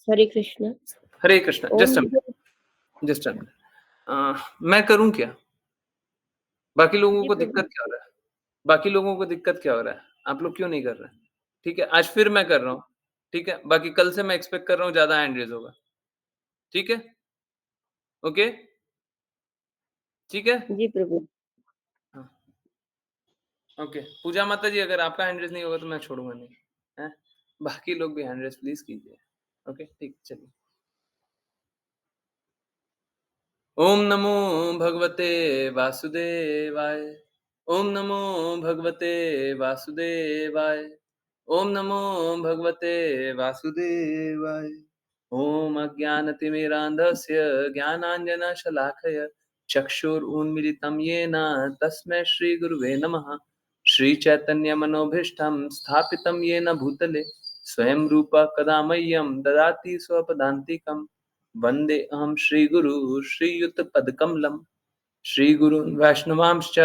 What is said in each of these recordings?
हरे कृष्ण। हरे कृष्ण। ओम just मैं करूं क्या? बाकी लोगों जी को प्रभु। दिक्कत क्या हो रहा है? बाकी लोगों को दिक्कत क्या हो रहा है? आप लोग क्यों नहीं कर रहे? ठीक है, आज फिर मैं कर रहा हूँ। ठीक है, बाकी कल से मैं एक्सपेक्ट कर रहा हूँ ज्यादा हैंड रेज होगा। ठीक है, ओके, ठीक है। जी प्रभु। हाँ, ओके। पूजा माता जी, अगर आपका हैंड रेज नहीं होगा तो मैं छोड़ूंगा नहीं है। बाकी लोग भी हैंड रेज प्लीज कीजिए। ओके, ठीक, चलिए। ओम नमो भगवते वासुदेवाय। ओम नमो भगवते वासुदेवाय। ओम नमो भगवते वासुदेवाय। ओम अज्ञानतिमिरान्धस्य ज्ञानाञ्जनशलाकया चक्षुरुन्मीलितं येन तस्मै श्रीगुरुवे नमः। श्रीचैतन्यमनोभीष्टं स्थापितं येन भूतले स्वयं रूपः कदा मह्यं ददाति स्वपदान्तिकम्। वन्दे अहं श्रीगुरु श्रीयुतपदकमलं। श्रीगुरून् वैष्णवांश्च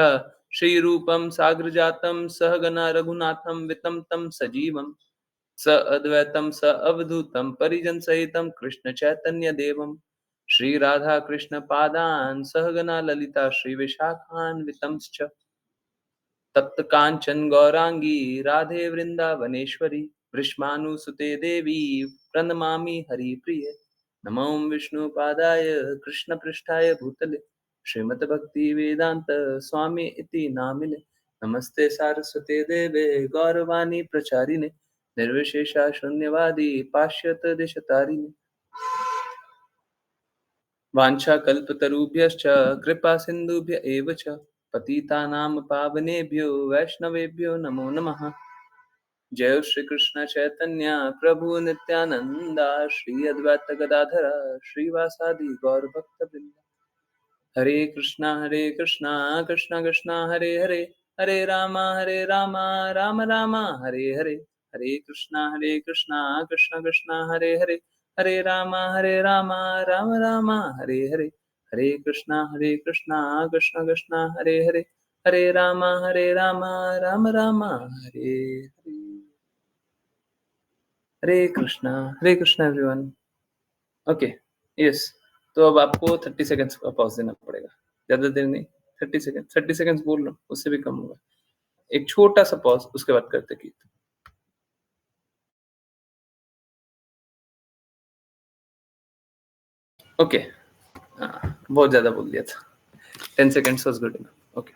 श्रीरूपं साग्रजातं सहगना रघुनाथं वितं तं सजीवं स अद्वैतं स अवधूतं परिजनसहितं कृष्णचैतन्यदेवं श्रीराधाकृष्णपादान् सहगना ललिता श्रीविशाखान्वितंश्च तप्त कांचन गौरांगी राधे वृंदावनेश्वरी वृषभानुसुते देवी प्रणमामि हरिप्रिये। नमो विष्णुपादाय कृष्णपृष्ठाय भूतले श्रीमद्भक्ति वेदांत स्वामी इति नामिने। नमस्ते सारस्वते देवे गौरवाणी प्रचारिणे निर्विशेषा शून्यवादी पाश्चात्य देशतारिणे। वाञ्छाकल्पतरुभ्यश्च कृपा सिन्धुभ्य एव च पतितानां पावनेभ्यो वैष्णवेभ्यो नमो नमः। जय श्री कृष्ण चैतन्य प्रभु नित्यानंदा श्री अद्वैत गदाधर श्रीवासादि गौर भक्तवृंद। हरे Krishna Krishna Krishna Hare Hare Hare Ram Ram Ram Hare Hare. Hare Krishna Krishna Krishna Hare Hare Hare Ram Ram Ram Hare Hare. Hare Krishna Krishna Krishna Hare Hare Hare Ram Ram Ram Hare Hare. Hare Krishna everyone. Okay, yes. तो अब आपको 30 सेकंड्स का पॉज देना पड़ेगा, ज्यादा देर नहीं। 30 सेकंड्स बोल रहा हूँ, उससे भी कम होगा। एक छोटा सा पॉज, उसके बाद करते गीत। ओके, बहुत ज्यादा बोल दिया था। 10 seconds was good enough. Okay,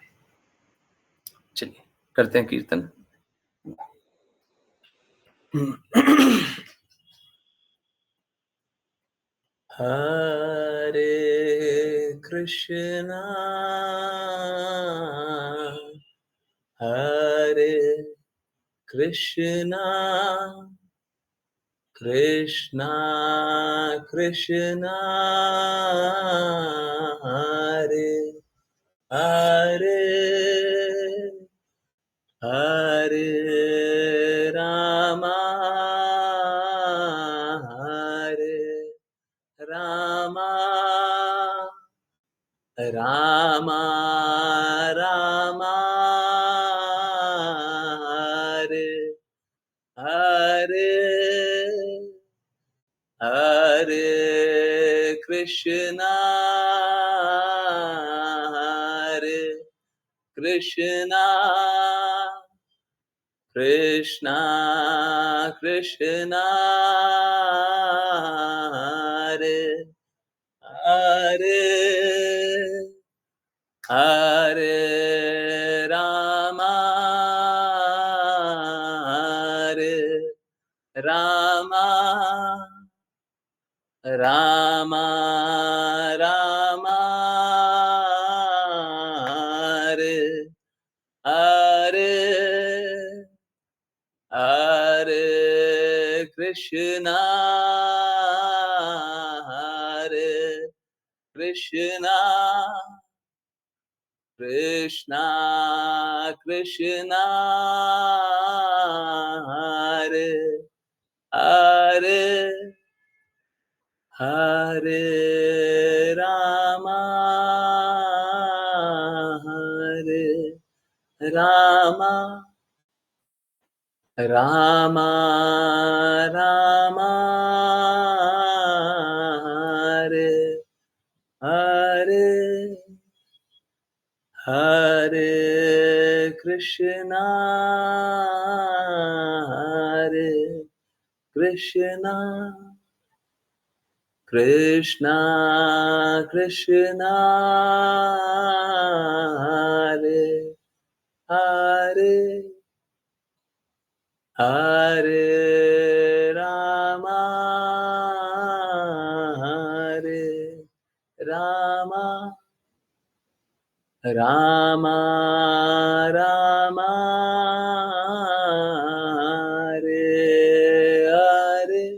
चलिए करते हैं कीर्तन। हरे कृष्णा हरे कृष्णा कृष्णा कृष्णा हरे हरे हरे रामा हरे रामा रामा रामा हरे हरे हरे कृष्णा हरे कृष्णा कृष्णा कृष्णा हरे हरे हरे रामा हरे रामा रामा रामा हरे हरे हरे कृष्णा हरे कृष्णा कृष्णा कृष्णा हरे हरे हरे रामा हरे Rama Rama Rama Hare Krishna, Hare Krishna, Krishna Krishna, Hare Hare, Hare Rama, Hare Rama, Rama Rama, Hare Hare,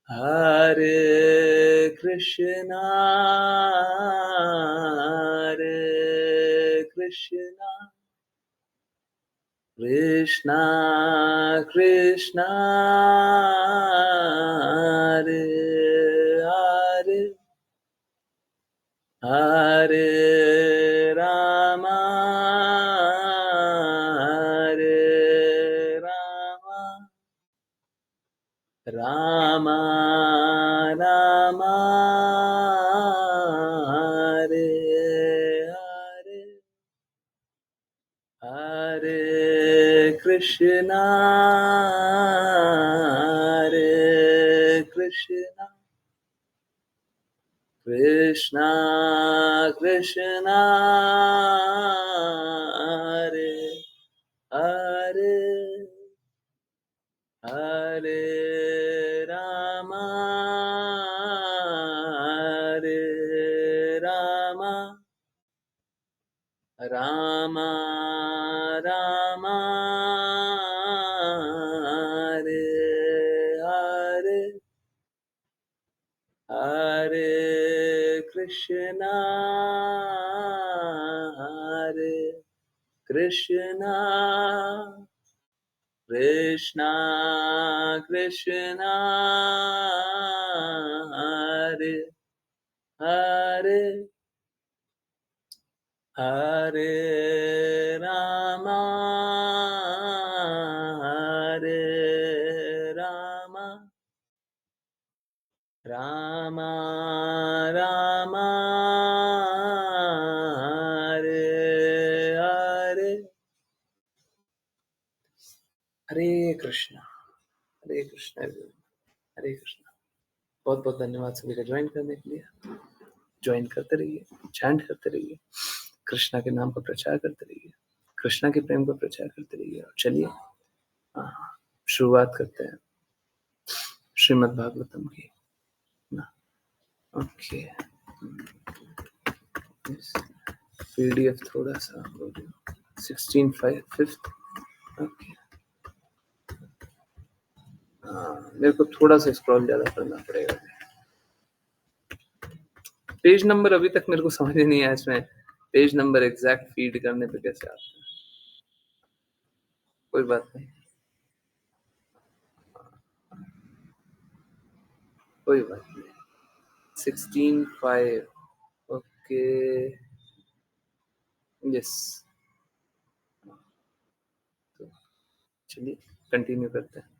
Hare Krishna, Hare Krishna, Krishna Krishna, Hare Hare, Hare Rama, Hare Rama, Rama Rama, Hare Hare, Hare Krishna, Hare Krishna, Krishna Krishna, Hare Hare, Hare Rama, Hare Rama, Rama Rama, Hare Hare, Hare Krishna, Hare Krishna, Krishna Krishna, Hare Hare, Hare Rama, Hare Rama, Rama Rama, Hare Hare, Hare Krishna, Hare Krishna everyone, Hare Krishna। बहुत बहुत धन्यवाद सभी का join करने के लिए। Join करते रहिए, चैंट करते रहिए, कृष्णा के नाम का प्रचार करते रहिए, कृष्णा के प्रेम का प्रचार करते रहिए। और चलिए शुरुआत करते हैं श्रीमद् भागवतम की ना। ओके, पीडीएफ थोड़ा सा 16/5 ओके। मेरे को थोड़ा सा स्क्रॉल ज्यादा करना पड़ेगा। पेज नंबर अभी तक मेरे को समझ नहीं आया, इसमें पेज नंबर एग्जैक्ट फीड करने पे कैसे आता है। कोई बात नहीं, कोई बात नहीं। 16/5 ओके, यस। तो चलिए कंटिन्यू करते हैं।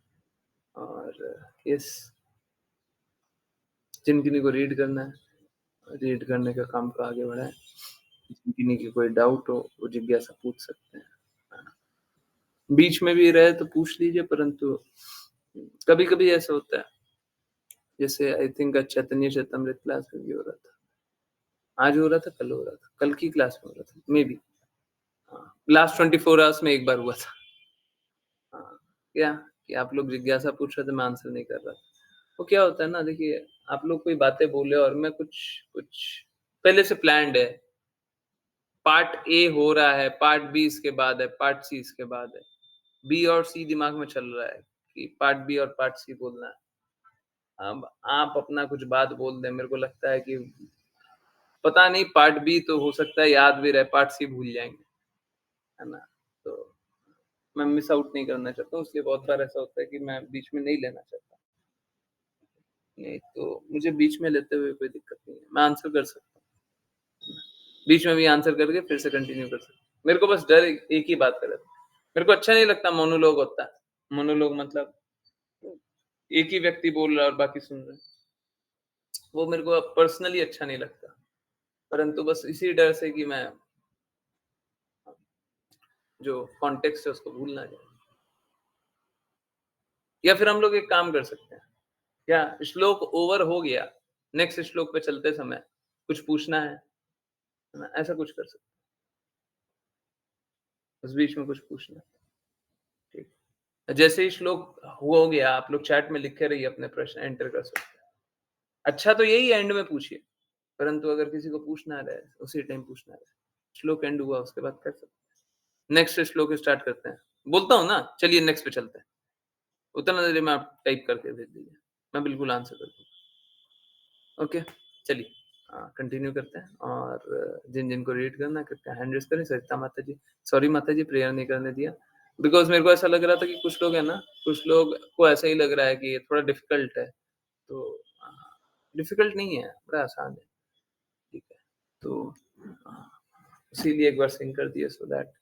और यस, जिन किन्हीं को रीड करना है, रीड करने का काम को आगे बढ़ाएं। जिन किन्हीं की कोई डाउट हो वो जिज्ञासा पूछ सकते हैं। बीच में भी रहे तो पूछ लीजिए, परंतु कभी कभी ऐसा होता है, जैसे आई थिंक चैतन्य चैतमृत क्लास में भी हो रहा था, आज हो रहा था, कल हो रहा था, कल की क्लास में हो रहा था मे बी, लास्ट 24 आवर्स में एक बार हुआ था। क्या कि आप लोग जिज्ञासा पूछ रहे थे, मैं आंसर नहीं कर रहा था। वो क्या होता है ना, देखिए आप लोग कोई बातें बोले और मैं कुछ कुछ पहले से प्लान्ड है, पार्ट ए हो रहा है, पार्ट बी इसके बाद है, पार्ट सी इसके बाद है, बी और सी दिमाग में चल रहा है कि पार्ट बी और पार्ट सी बोलना है। अब आप अपना कुछ बात बोल दें, मेरे को लगता है कि पता नहीं पार्ट बी तो हो सकता है याद भी रहे, पार्ट सी भूल जाएंगे, है ना। तो मैं मिस आउट नहीं करना चाहता हूँ, इसलिए बहुत बार ऐसा होता है कि मैं बीच में नहीं लेना चाहता। नहीं तो मुझे बीच में लेते हुए कोई दिक्कत नहीं है, मैं आंसर कर सकता हूँ, बीच में भी आंसर करके फिर से कंटिन्यू कर सकता हूँ। मेरे को बस डर एक ही बात का रहता है, मेरे को अच्छा नहीं लगता मोनोलॉग होता है। मोनोलॉग मतलब एक ही व्यक्ति बोल रहा है और बाकी सुन रहे हैं, वो मेरे को पर्सनली अच्छा नहीं लगता। परंतु बस इसी डर से कि मैं जो कॉन्टेक्स्ट है उसको भूल ना जाऊँ। या फिर हम लोग एक काम कर सकते हैं, क्या श्लोक ओवर हो गया, नेक्स्ट श्लोक पे चलते समय कुछ पूछना है ना? ऐसा कुछ कर सकते हैं, उस बीच में कुछ पूछना है, ठीक। जैसे ही श्लोक हो गया, आप लोग चैट में लिखे रहिए अपने प्रश्न एंटर कर सकते हैं। अच्छा तो यही एंड में पूछिए, परंतु अगर किसी को पूछना रहे, उसी टाइम पूछना रहे, श्लोक एंड हुआ उसके बाद कर सकते हैं। नेक्स्ट श्लोक स्टार्ट करते हैं। बोलता हूँ ना, चलिए नेक्स्ट पे चलते हैं। उतना देर में आप टाइप करके भेज दीजिए, मैं बिल्कुल आंसर कर दूँगा। ओके, चलिए कंटिन्यू करते हैं और जिन-जिन को रीड करना है कृपया हैंड रेज़ करें। सरिता माता जी, सॉरी माता जी प्रेयर नहीं करने दिया। बिकॉज़ मेरे को ऐसा लग रहा था कि कुछ लोग हैं ना, कुछ लोग को ऐसा ही लग रहा है कि ये थोड़ा डिफ़िकल्ट है। तो डिफ़िकल्ट नहीं है, बड़ा आसान है, ठीक है। तो अ, इसीलिए एक बार सिंक कर दिया सो दैट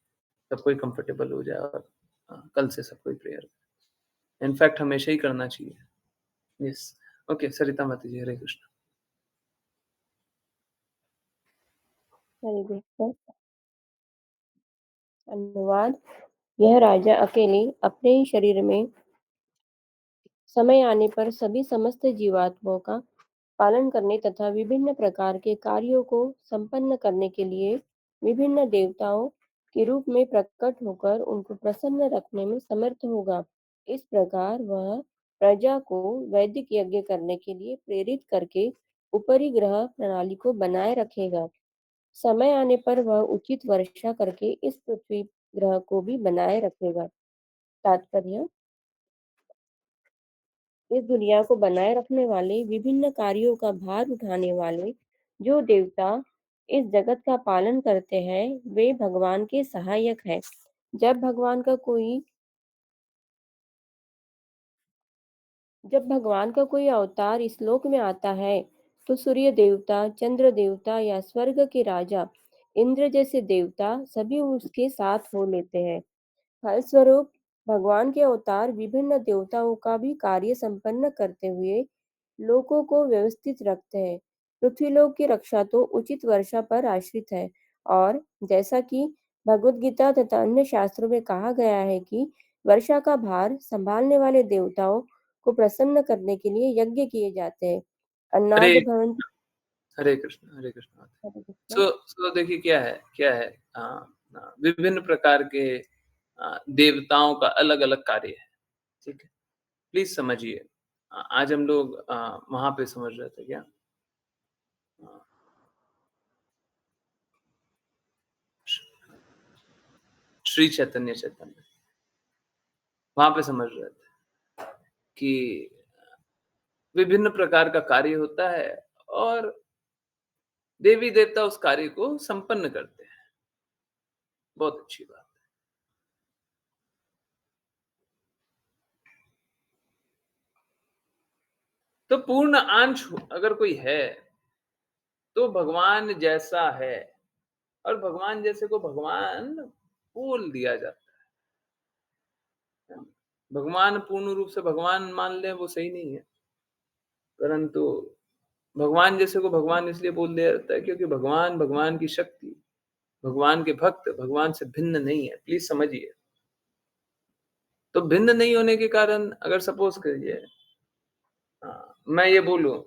सब कोई कंफर्टेबल हो जाए और कल से सब कोई प्रेयर इनफैक्ट हमेशा ही करना चाहिए। यस, ओके सरिता माता जी, हरे कृष्ण। हरे कृष्ण। अनुवाद। यह राजा अकेले अपने ही शरीर में समय आने पर सभी समस्त जीवात्माओं का पालन करने तथा विभिन्न प्रकार के कार्यों को संपन्न करने के लिए विभिन्न देवताओं के रूप में प्रकट होकर उनको प्रसन्न रखने में समर्थ होगा। इस प्रकार वह प्रजा को वैदिक यज्ञ करने के लिए प्रेरित करके ऊपरी ग्रह प्रणाली को बनाए रखेगा। समय आने पर वह उचित वर्षा करके इस पृथ्वी ग्रह को भी बनाए रखेगा। तात्पर्य, इस दुनिया को बनाए रखने वाले, विभिन्न कार्यों का भार उठाने वाले जो देवता इस जगत का पालन करते हैं, वे भगवान के सहायक हैं। जब भगवान का कोई अवतार इस लोक में आता है, तो सूर्य देवता, चंद्र देवता या स्वर्ग के राजा इंद्र जैसे देवता सभी उसके साथ हो लेते हैं। फलस्वरूप भगवान के अवतार विभिन्न देवताओं का भी कार्य संपन्न करते हुए लोकों को व्यवस्थित रखते हैं। पृथ्वीलोक की रक्षा तो उचित वर्षा पर आश्रित है, और जैसा कि भगवत गीता तथा अन्य शास्त्रों में कहा गया है कि वर्षा का भार संभालने वाले देवताओं को प्रसन्न करने के लिए यज्ञ किए जाते हैं। अन्नाद हरे भवन्ति। हरे कृष्ण, हरे कृष्ण। हरे कृष्ण। सो देखिए क्या है विभिन्न प्रकार के देवताओं का अलग-अलग कार्य है, ठीक है? प्लीज़ समझिए। आज हम लोग वहाँ पे समझ रहे थे क्या? अ, श्री चैतन्य चैतन्य, वहाँ पे समझ रहे थे कि विभिन्न प्रकार का कार्य होता है और देवी-देवता उस कार्य को संपन्न करते हैं। बहुत अच्छी बात। तो पूर्ण अंश अगर कोई है, तो भगवान जैसा है और भगवान जैसे को भगवान बोल दिया जाता है। भगवान पूर्ण रूप से भगवान मान लें वो सही नहीं है, परंतु भगवान जैसे को भगवान इसलिए बोल दिया जाता है क्योंकि भगवान, भगवान की शक्ति, भगवान के भक्त भगवान से भिन्न नहीं है। प्लीज़ समझिए। तो भिन्न नहीं होने के कारण अगर सपोज़ करिए मैं ये बोलूँ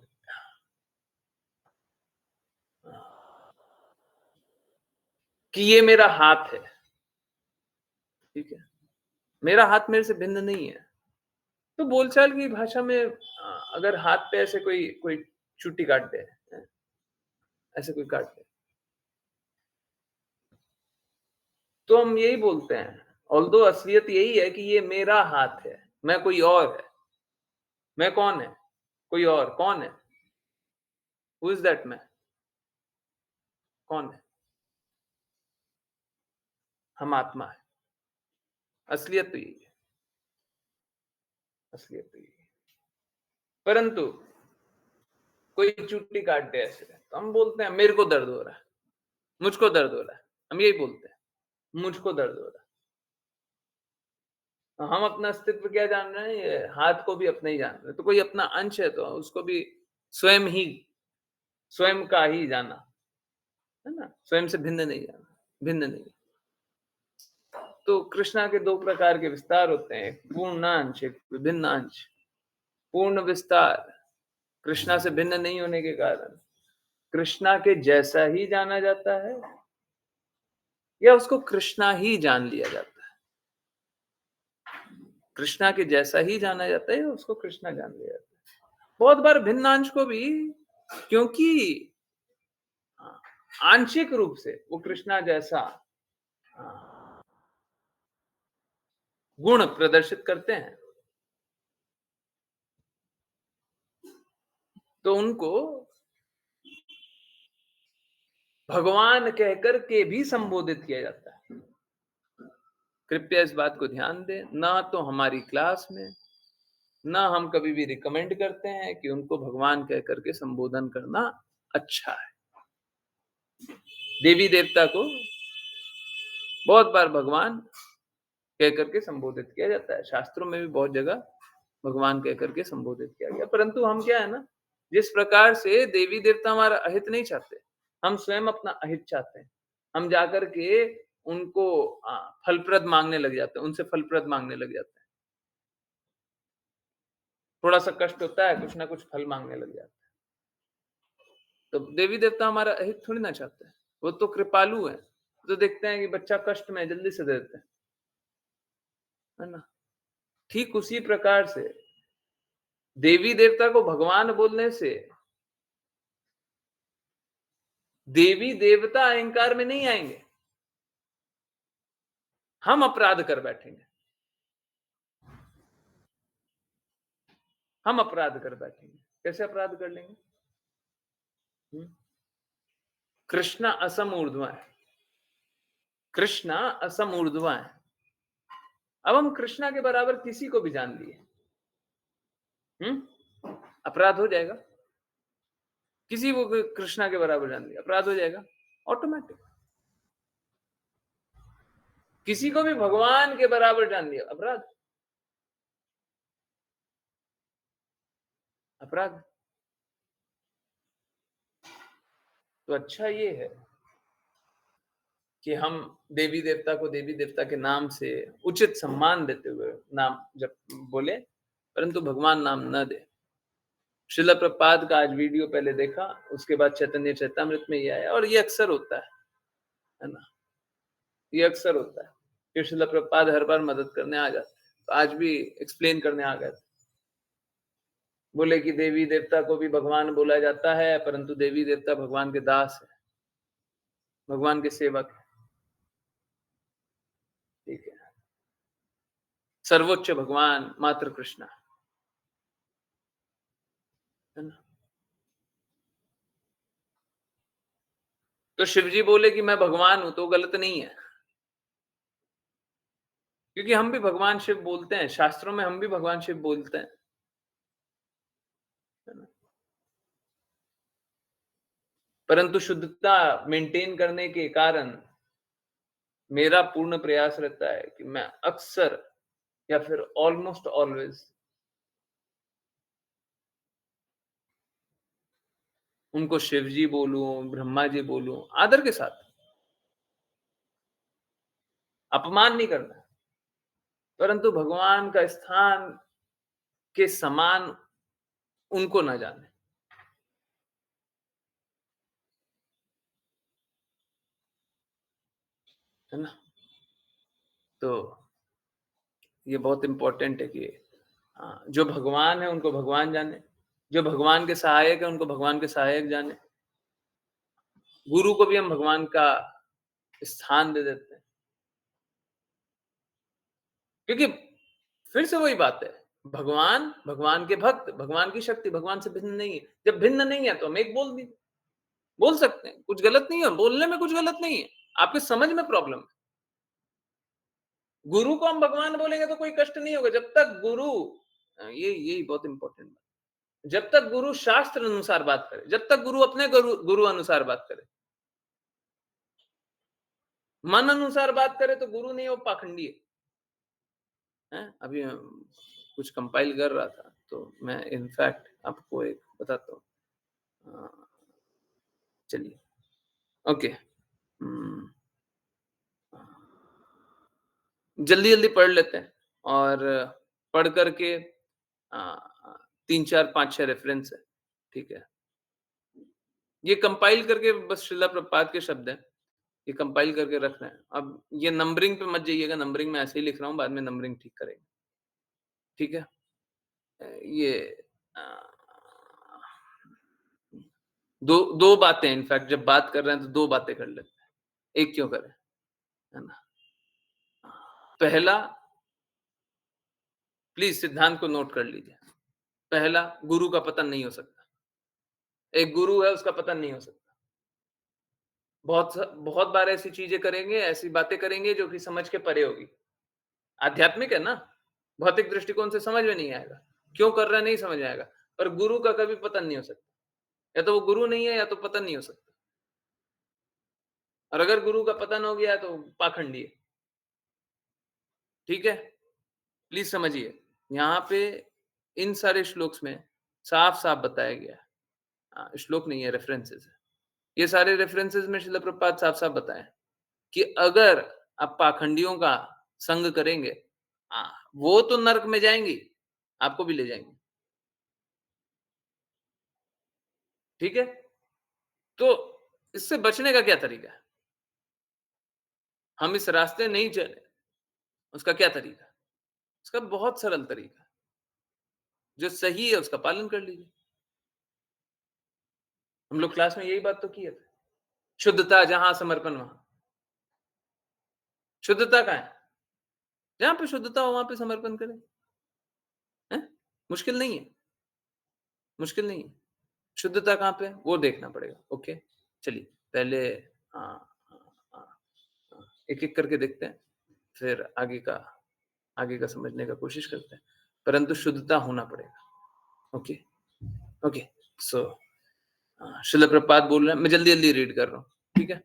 कि ये मेरा हाथ है, ठीक है? मेरा हाथ मेरे से भिन्न नहीं है। तो बोलचाल की भाषा में अगर हाथ पे ऐसे कोई कोई चुट्टी काट दे, ऐसे कोई काट दे, तो हम यही बोलते हैं, ऑल्दो असलियत यही है कि ये मेरा हाथ है, मैं कोई और है। मैं कौन है? कोई और, कौन है? हू इज़ दैट मैं? कौन है? हम आत्मा है। असलियत तो यही है, असलियत तो यही है। परंतु कोई चुट्टी काट दे ऐसे, तो हम बोलते हैं मेरे को दर्द हो रहा है, मुझको दर्द हो रहा है। हम यही बोलते हैं, मुझको दर्द हो रहा है। तो हम अपना अस्तित्व क्या जान रहे हैं? ये हाथ को भी अपना ही जान रहे हैं। तो कोई अपना अंश है तो उसको भी स्वयं ही स्वयं का ही जाना। है ना? स्वयं से भिन्न नहीं जाना, भिन्न नहीं। तो कृष्णा के 2 प्रकार के विस्तार होते हैं, एक पूर्णांश, एक विभिन्नांश। पूर्ण विस्तार, कृष्णा से भिन्न नहीं होने के कारण कृष्णा के जैसा ही जाना जाता है या उसको कृष्णा ही जान लिया जाता है। कृष्णा के जैसा ही जाना जाता है या उसको कृष्णा जान लिया जाता है। बहुत बार भिन्नांश को भी, क्योंकि आंशिक रूप से वो कृष्णा जैसा गुण प्रदर्शित करते हैं, तो उनको भगवान कहकर के भी संबोधित किया जाता है। कृपया इस बात को ध्यान दें, ना तो हमारी क्लास में, ना हम कभी भी रिकमेंड करते हैं कि उनको भगवान कह करके संबोधन करना अच्छा है। देवी देवता को बहुत बार भगवान कह करके संबोधित किया जाता है। शास्त्रों में भी बहुत जगह भगवान कह करके संबोधित किया गया। परंतु हम क्या है ना, जिस प्रकार से देवी देवता हमारा अहित नहीं चाहते, हम स्वयं अपना अहित चाहते हैं। हम जाकर के उनको फलप्रद मांगने लग जाते हैं, उनसे फलप्रद मांगने लग जाते हैं। थोड़ा-सा कष्ट होता है, कुछ ना कुछ फल मांगने लग जाते हैं। तो देवी देवता हमारा अहित थोड़ी ना चाहते हैं। वो तो कृपालु हैं। तो देखते हैं कि बच्चा कष्ट में है, जल्दी से दे देते हैं, है ना? ठीक उसी प्रकार से देवी देवता को भगवान बोलने से देवी देवता अहंकार में नहीं आएंगे, हम अपराध कर बैठेंगे। हम अपराध कर बैठेंगे। कैसे अपराध कर लेंगे? हम्म? कृष्णा असम ऊर्ध्वा है। कृष्णा असम ऊर्ध्वा है। अब हम कृष्णा के बराबर किसी को भी जान लिए, अपराध हो जाएगा। किसी को भी कृष्णा के बराबर जान लिया, अपराध हो जाएगा ऑटोमेटिक। किसी को भी भगवान के बराबर जान लिया, अपराध, अपराध। तो अच्छा ये है कि हम देवी देवता को देवी देवता के नाम से उचित सम्मान देते हुए नाम जब बोले, परंतु भगवान नाम न दे। श्रील प्रभुपाद का आज वीडियो पहले देखा, उसके बाद चैतन्य चैतामृत में ये आया, और ये अक्सर होता है ना? ये अक्सर होता है कि श्रील प्रभुपाद हर बार मदद करने आ जाते हैं। तो आज भी एक्सप्लेन करने आ गए थे। बोले कि देवी देवता को भी भगवान बोला जाता है, परंतु देवी देवता भगवान के दास है, भगवान के सेवक है। ठीक है, सर्वोच्च भगवान मात्र कृष्ण, है ना? तो शिव जी बोले कि मैं भगवान हूं, तो गलत नहीं है, क्योंकि हम भी भगवान शिव बोलते हैं, शास्त्रों में हम भी भगवान शिव बोलते हैं, है ना? परंतु शुद्धता मेंटेन करने के कारण मेरा पूर्ण प्रयास रहता है कि मैं अक्सर या फिर ऑलमोस्ट ऑलवेज उनको शिव जी बोलूं, ब्रह्मा जी बोलूं, आदर के साथ, अपमान नहीं करना, परंतु भगवान का स्थान के समान उनको ना जाने, है ना? तो ये बहुत इंपॉर्टेंट है कि जो भगवान है उनको भगवान जाने, जो भगवान के सहायक है उनको भगवान के सहायक जाने। गुरु को भी हम भगवान का स्थान दे देते हैं, क्योंकि फिर से वही बात है, भगवान, भगवान के भक्त, भगवान की शक्ति भगवान से भिन्न नहीं है। जब भिन्न नहीं है तो हम एक बोल सकते हैं, कुछ गलत नहीं है, बोलने में कुछ गलत नहीं है, आपके समझ में प्रॉब्लम है। गुरु को हम भगवान बोलेंगे तो कोई कष्ट नहीं होगा, जब तक गुरु, ये यही बहुत इंपॉर्टेंट बात, जब तक गुरु शास्त्र अनुसार बात करे, जब तक गुरु अपने गुरु गुरु अनुसार बात करे, मन अनुसार बात करे तो गुरु नहीं, वो पाखंडी है। अभी कुछ कंपाइल कर रहा था, तो मैं इनफैक्ट आपको एक बताता हूँ। चलिए, ओके। जल्दी जल्दी पढ़ लेते हैं और पढ़ करके 3 4 5 6 रेफरेंस है, ठीक है। ये कंपाइल करके बस शिला प्रभुपाद के शब्द हैं, ये कंपाइल करके रख रहे हैं। अब ये नंबरिंग पे मत जाइएगा, नंबरिंग मैं ऐसे ही लिख रहा हूँ, बाद में नंबरिंग ठीक करेंगे, ठीक है। ये अ, दो दो बातें इनफैक्ट जब बात कर रहे हैं तो दो बातें कर लेते हैं, एक क्यों करें, है ना। पहला, प्लीज सिद्धांत को नोट कर लीजिए। पहला, गुरु का पतन नहीं हो सकता। एक गुरु है, उसका पतन नहीं हो सकता। बहुत बार ऐसी चीजें करेंगे, ऐसी बातें करेंगे जो कि समझ के परे होगी। आध्यात्मिक है ना, भौतिक दृष्टिकोण से समझ में नहीं आएगा, क्यों कर रहा है नहीं समझ में आएगा। पर गुरु का कभी पतन नहीं हो सकता, या तो वो गुरु नहीं है या तो पतन नहीं हो सकता। और अगर गुरु का पतन हो गया तो पाखंडी है, ठीक है। प्लीज समझिए, यहाँ पे इन सारे श्लोक्स में साफ साफ बताया गया है। श्लोक नहीं है, रेफरेंसेस है। ये सारे रेफरेंसेस में श्रील प्रभुपाद साफ साफ बताए कि अगर आप पाखंडियों का संग करेंगे, वो तो नरक में जाएंगी, आपको भी ले जाएंगे, ठीक है। तो इससे बचने का क्या तरीका है? हम इस रास्ते नहीं चले, उसका क्या तरीका है? उसका बहुत सरल तरीका है, जो सही है उसका पालन कर लीजिए। हम लोग क्लास में यही बात तो किए थे, शुद्धता जहां समर्पण वहां। शुद्धता कहाँ है? जहां पे शुद्धता हो वहां पे समर्पण करें, है? मुश्किल नहीं है, मुश्किल नहीं है। शुद्धता कहाँ पे है वो देखना पड़ेगा। ओके, चलिए पहले एक एक करके देखते हैं, फिर आगे का समझने का कोशिश करते हैं। परंतु शुद्धता होना पड़ेगा। Okay, okay. सो शिला प्रपात बोल रहे हैं, मैं जल्दी जल्दी रीड कर रहा हूँ, ठीक है।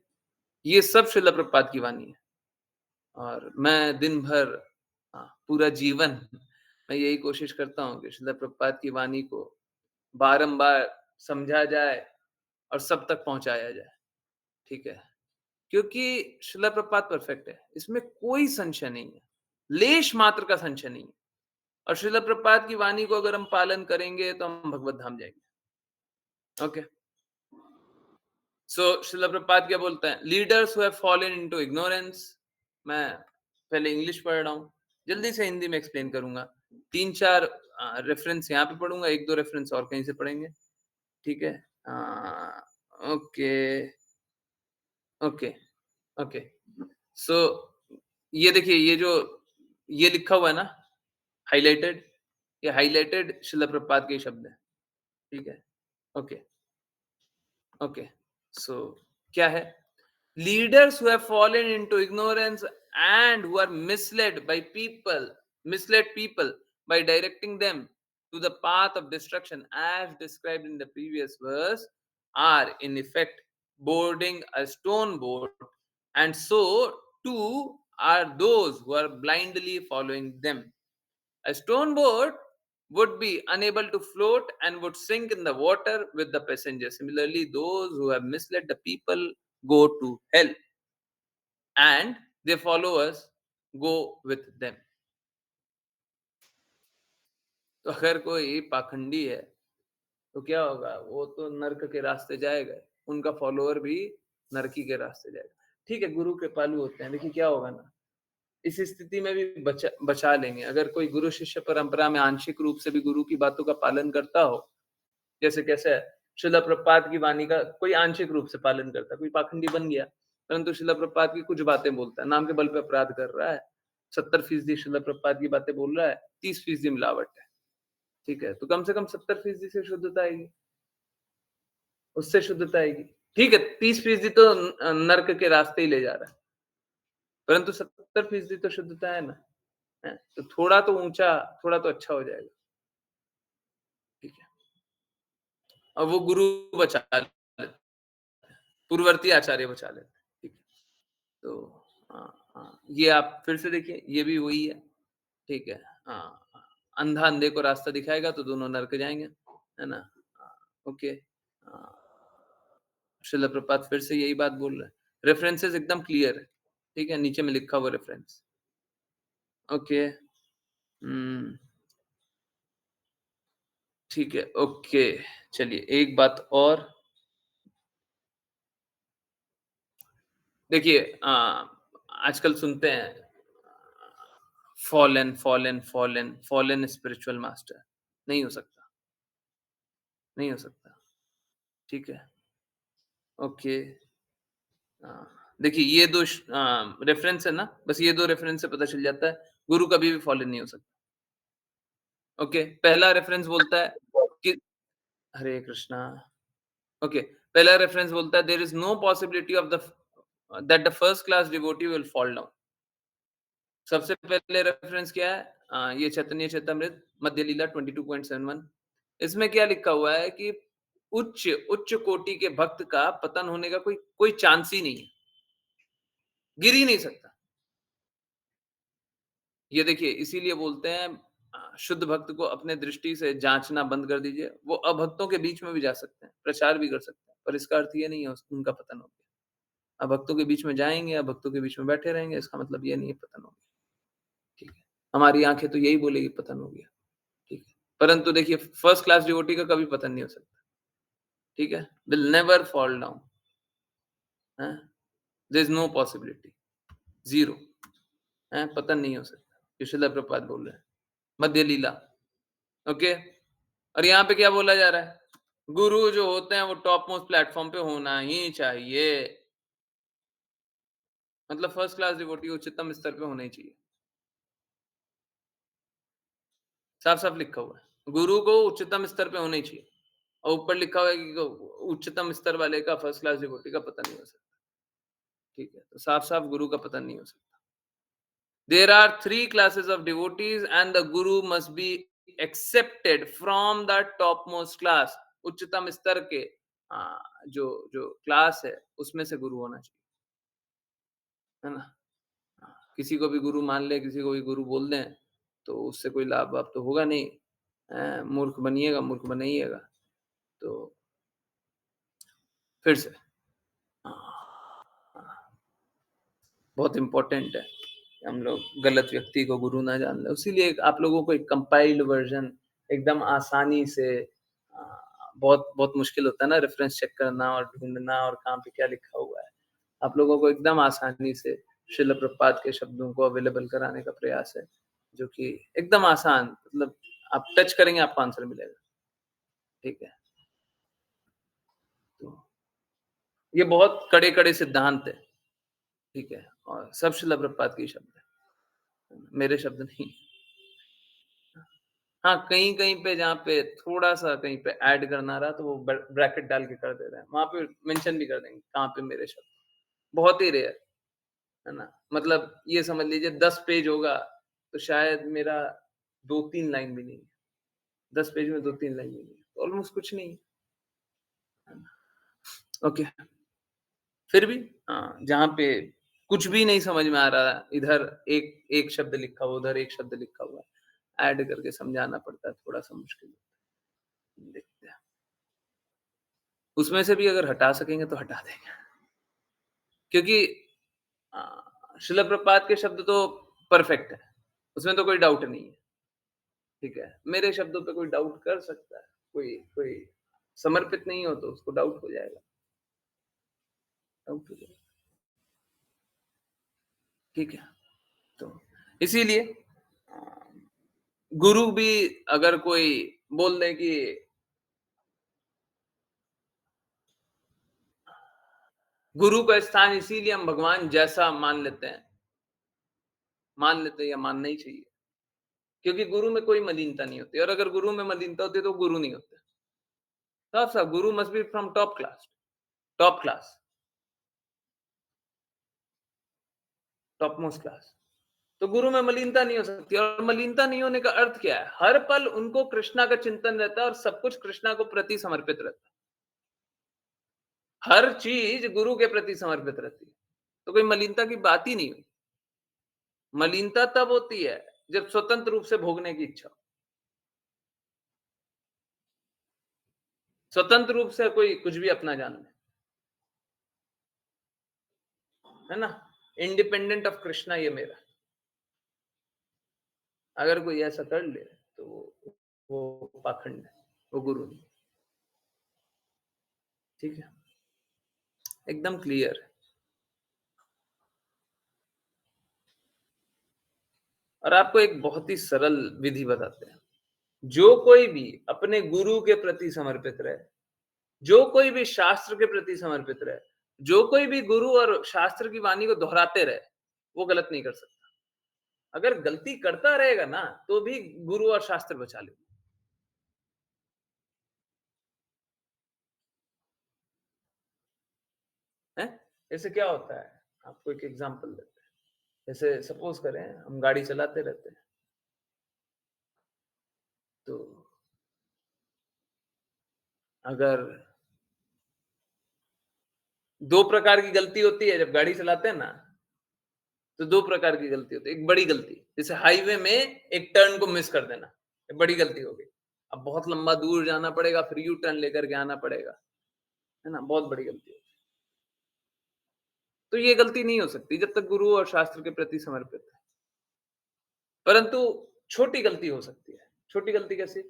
ये सब शिला प्रपात की वाणी है और मैं दिन भर, पूरा जीवन मैं यही कोशिश करता हूँ कि शिला प्रपात की वाणी को बारंबार समझा जाए और सब तक पहुंचाया जाए, ठीक है। क्योंकि शिला प्रपात परफेक्ट है, इसमें कोई संशय नहीं है, लेश मात्र का संशय नहीं है। और शिला प्रपात की वाणी को अगर हम पालन करेंगे तो हम भगवत धाम जाएंगे। ओके, सो शिला प्रभुपाद क्या बोलते हैं, leaders who have fallen into ignorance. मैं पहले इंग्लिश पढ़ रहा हूँ, जल्दी से हिंदी में एक्सप्लेन करूंगा। 3 4 रेफरेंस यहाँ पे पढ़ूंगा, 1 2 रेफरेंस और कहीं से पढ़ेंगे, ठीक है। Okay, okay, okay. सो ये देखिए, ये लिखा हुआ है ना, हाइलाइटेड, ये हाइलाइटेड शिला प्रभुपाद के शब्द है, ठीक है। Okay, okay. सो क्या है, leaders who have fallen into ignorance and who are misled people by directing them to the path of destruction as described in the previous verse are in effect boarding a stone boat, and so too are those who are blindly following them. A stone boat would be unable to float and would sink in the water with the passengers. Similarly, those who have misled the people go to hell and their followers go with them. तो अगर कोई पाखंडी है तो क्या होगा, वो तो नरक के रास्ते जाएगा, उनका फॉलोअर भी नरकी के रास्ते जाएगा, ठीक है। गुरु कृपालु होते हैं, देखिए क्या होगा ना, इस स्थिति में भी बचा लेंगे। अगर कोई गुरु शिष्य परंपरा में आंशिक रूप से भी गुरु की बातों का पालन करता हो, जैसे कैसे है, शिला प्रपात की वाणी का कोई आंशिक रूप से पालन करता है, कोई पाखंडी बन गया, परंतु शिला प्रपात की कुछ बातें बोलता है, नाम के बल पे अपराध कर रहा है, 70% शिला प्रपात की बातें बोल रहा है, 30% मिलावट है, ठीक है। तो कम से कम 70% से शुद्धता आएगी, उससे शुद्धता आएगी, ठीक है। 30% तो नर्क के रास्ते ही ले जा रहा है, परंतु 70% तो शुद्धता है ना, है? तो थोड़ा तो ऊंचा, थोड़ा तो अच्छा हो जाएगा, ठीक है। और वो गुरु बचा लेते, पूर्ववर्ती आचार्य बचा लेते, ठीक है। तो ये आप फिर से देखिए, ये भी वही है, ठीक है। अंधा अंधे को रास्ता दिखाएगा तो दोनों नरक जाएंगे, है ना। ओके, श्रील प्रभुपाद फिर से यही बात बोल रहे हैं। रेफरेंसेस एकदम क्लियर है, ठीक है? नीचे में लिखा हुआ रेफरेंस। ओके, ठीक है, ओके। चलिए एक बात और देखिए आजकल सुनते हैं फॉलन स्पिरिचुअल मास्टर। नहीं हो सकता, नहीं हो सकता, ठीक है? ओके। देखिए ये 2 रेफरेंस है ना, बस ये 2 रेफरेंस से पता चल जाता है, गुरु कभी भी फॉलन नहीं हो सकता। ओके, पहला रेफरेंस बोलता है कि हरे कृष्णा। ओके, पहला रेफरेंस बोलता है there is no possibility of the that the first class devotee will fall down. सबसे पहले रेफरेंस क्या है? ये चैतन्य चेतामृत मध्य लीला 22.71। इसमें क्या लिखा हुआ है कि उच्च उच्च कोटि के भक्त का पतन होने का कोई कोई चांस ही नहीं है, गिर ही नहीं सकता। ये देखिए इसीलिए बोलते हैं शुद्ध भक्त को अपने दृष्टि से जाँचना बंद कर दीजिए। वो अभक्तों के बीच में भी जा सकते हैं, प्रचार भी कर सकते हैं, पर इसका अर्थ ये नहीं है उनका पतन हो गया। अभक्तों के बीच में जाएँगे, अभक्तों के बीच में बैठे रहेंगे, इसका मतलब ये नहीं है पतन हो गया, ठीक है। हमारी आँखें तो यही बोलेगी पतन हो गया, ठीक है। परंतु देखिए फर्स्ट क्लास डिवोटी का कभी पतन नहीं हो सकता, ठीक है। विल नेवर फॉल डाउन, हैं, there is no possibility, zero, हैं, पतन नहीं हो सकता। ये श्रील प्रभुपाद बोल रहे हैं, मध्य लीला, ओके। और यहाँ पे क्या बोला जा रहा है? गुरु जो होते हैं वो टॉप मोस्ट प्लेटफ़ॉर्म पे होना ही चाहिए। मतलब फर्स्ट क्लास डिवोटी उच्चतम स्तर पे होना ही चाहिए। साफ-साफ लिखा हुआ है। गुरु को उच्चतम स्तर पे होना ही चाहिए। और ऊपर लिखा हुआ है कि उच्चतम स्तर वाले का फर्स्ट क्लास डिवोटी का पतन नहीं हो सकता। ठीक है? तो साफ-साफ गुरु का पतन नहीं हो सकता। There are 3 classes of devotees and the guru must be accepted from the topmost class. उच्चतम स्तर के जो जो क्लास है उसमें से गुरु होना चाहिए, है ना? किसी को भी गुरु मान लें, किसी को भी गुरु बोल दें, तो उससे कोई लाभ-वाभ तो होगा नहीं। मूर्ख बनिएगा, मूर्ख बनाइएगा। तो फिर से बहुत इम्पोर्टेंट है कि हम लोग गलत व्यक्ति को गुरु ना जान लें। इसीलिए आप लोगों को एक कंपाइल्ड वर्ज़न एकदम आसानी से बहुत बहुत मुश्किल होता है ना रेफ़रेंस चेक करना और ढूँढना और कहाँ पे क्या लिखा हुआ है। आप लोगों को एकदम आसानी से श्रील प्रभुपाद के शब्दों को अवेलेबल कराने का प्रयास है, जो कि एकदम आसान मतलब आप टच करेंगे आपको आंसर मिलेगा, ठीक है? तो ये बहुत कड़े-कड़े सिद्धांत है, ठीक है? और सब श्रील प्रभुपाद के ही शब्द हैं, मेरे शब्द नहीं। हाँ, कहीं-कहीं पे जहाँ पे थोड़ा-सा कहीं पे ऐड करना रहा तो वो ब्रैकेट डाल के कर दे रहे हैं। वहाँ पे मेंशन भी कर देंगे कहाँ पे मेरे शब्द। बहुत ही रेयर, है ना? मतलब ये समझ लीजिए 10 पेज होगा तो शायद मेरा 2-3 लाइन भी नहीं है। 10 पेज में 2-3 लाइन भी नहीं है। ऑलमोस्ट कुछ नहीं है। है ना? ओके, फिर भी जहाँ पे कुछ भी नहीं समझ में आ रहा है, इधर एक एक शब्द लिखा हुआ, उधर एक शब्द लिखा हुआ है, ऐड करके समझाना पड़ता है, थोड़ा-सा मुश्किल है। देखते हैं। उसमें से भी अगर हटा सकेंगे तो हटा देंगे। क्योंकि अ, शिला प्रपात के शब्द तो परफेक्ट है, उसमें तो कोई डाउट नहीं है, ठीक है? मेरे शब्दों पे कोई डाउट कर सकता है, कोई कोई समर्पित नहीं हो तो उसको डाउट हो जाएगा, डाउट हो जाएगा, ठीक है? तो इसीलिए अ, गुरु भी अगर कोई बोल दे कि गुरु का स्थान इसीलिए हम भगवान जैसा मान लेते हैं या मानना ही चाहिए, क्योंकि गुरु में कोई मलीनता नहीं होती और अगर गुरु में मलीनता होती तो गुरु नहीं होते। साफ-साफ गुरु must be from top class, top most class. तो गुरु में मलीनता नहीं हो सकती और मलीनता नहीं होने का अर्थ क्या है? हर पल उनको कृष्णा का चिंतन रहता है और सब कुछ कृष्णा को प्रति समर्पित रहता है। हर चीज़ गुरु के प्रति समर्पित रहती है। तो कोई मलीनता की बात ही नहीं हुई। मलीनता तब होती है जब स्वतंत्र रूप से भोगने की इच्छा हो। स्वतंत्र रूप से कोई कुछ भी अपना जान ले। है ना, इंडिपेंडेंट ऑफ कृष्णा ये मेरा। अगर कोई ऐसा कर ले तो वो पाखंड है, वो गुरु नहीं। ठीक है, एकदम क्लियर है। और आपको एक बहुत ही सरल विधि बताते हैं। जो कोई भी अपने गुरु के प्रति समर्पित रहे, जो कोई भी शास्त्र के प्रति समर्पित रहे, जो कोई भी गुरु और शास्त्र की वाणी को दोहराते रहे, वो गलत नहीं कर सकता। अगर गलती करता रहेगा ना, तो भी गुरु और शास्त्र बचा ले। हैं? ऐसे क्या होता है? आपको एक एग्जांपल देते हैं। जैसे सपोज करें हम गाड़ी चलाते रहते हैं, तो अगर 2 प्रकार की गलती होती है जब गाड़ी चलाते हैं ना, तो 2 प्रकार की गलती होती है। एक बड़ी गलती, जैसे हाईवे में एक टर्न को मिस कर देना, ये बड़ी गलती हो गई। अब बहुत लंबा दूर जाना पड़ेगा, फिर यू टर्न लेकर के आना पड़ेगा, है ना? बहुत बड़ी गलती है। तो ये गलती नहीं हो सकती जब तक गुरु और शास्त्र के प्रति समर्पित है। परंतु छोटी गलती हो सकती है। छोटी गलती कैसी?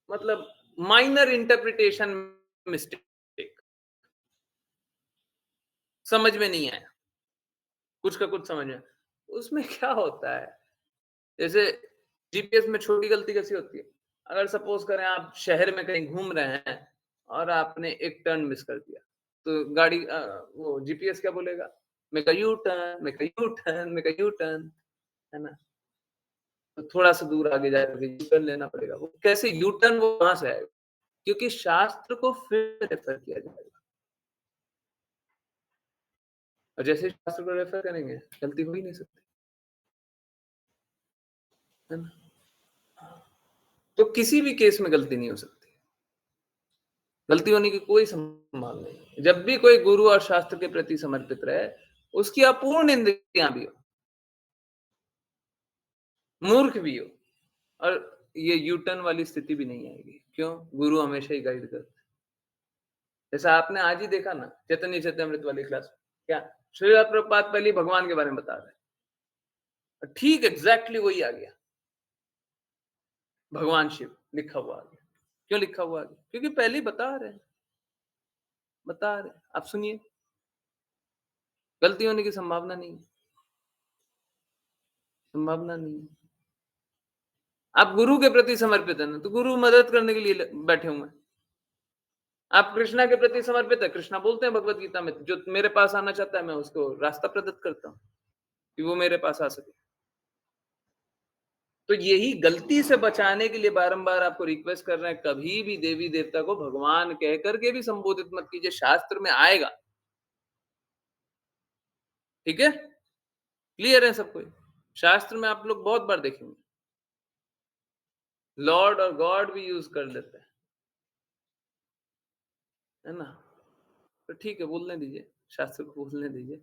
मतलब माइनर इंटरप्रिटेशन मिस्टेक, समझ में नहीं आया, कुछ का कुछ समझ में। उसमें क्या होता है, जैसे जीपीएस में छोटी गलती कैसी होती है? अगर सपोज करें आप शहर में कहीं घूम रहे हैं और आपने एक टर्न मिस कर दिया, तो गाड़ी वो जीपीएस क्या बोलेगा? Make a U turn, make a U turn, make a U turn, है ना? तो थोड़ा-सा दूर आगे जाकर यू टर्न लेना पड़ेगा। वो कैसे यू टर्न वो कहाँ से आएगा? क्योंकि शास्त्र को फिर रेफर किया जाएगा और जैसे ही शास्त्र को रेफर करेंगे, गलती हो ही नहीं सकती, है ना? तो किसी भी केस में गलती नहीं हो सकती। गलती होने की कोई संभावना नहीं। जब भी कोई गुरु और शास्त्र के प्रति समर्पित रहे, उसकी अपूर्ण इंद्रियाँ भी हो, मूर्ख भी हो और ये यू टर्न वाली स्थिति भी नहीं आएगी। क्यों? गुरु हमेशा ही गाइड करते हैं। जैसा आपने आज ही देखा ना, चैतन्य चैतामृत वाली क्लास में, क्या? श्रील प्रभुपाद पहले ही भगवान के बारे में बता रहे हैं। ठीक एग्ज़ैक्टली वही आ गया। भगवान शिव लिखा हुआ आ गया। क्यों लिखा हुआ आ गया? क्योंकि पहले ही बता रहे हैं, बता रहे हैं। आप सुनिए, गलती होने की संभावना नहीं है, संभावना नहीं है। आप गुरु के प्रति समर्पित है ना, तो गुरु मदद करने के लिए बैठे हुए हैं। आप कृष्णा के प्रति समर्पित है, कृष्णा बोलते हैं भगवत गीता में, जो मेरे पास आना चाहता है मैं उसको रास्ता प्रदत्त करता हूँ कि वो मेरे पास आ सके। तो यही गलती से बचाने के लिए बारंबार आपको रिक्वेस्ट कर रहे हैं, कभी भी देवी देवता को भगवान कह करके भी संबोधित मत कीजिए, शास्त्र में आएगा। ठीक है, क्लियर है सबको? शास्त्र में आप लोग बहुत बार देखेंगे लॉर्ड और गॉड भी यूज कर लेते हैं, है ना? तो ठीक है, बोलने दीजिए, शास्त्र को बोलने दीजिए।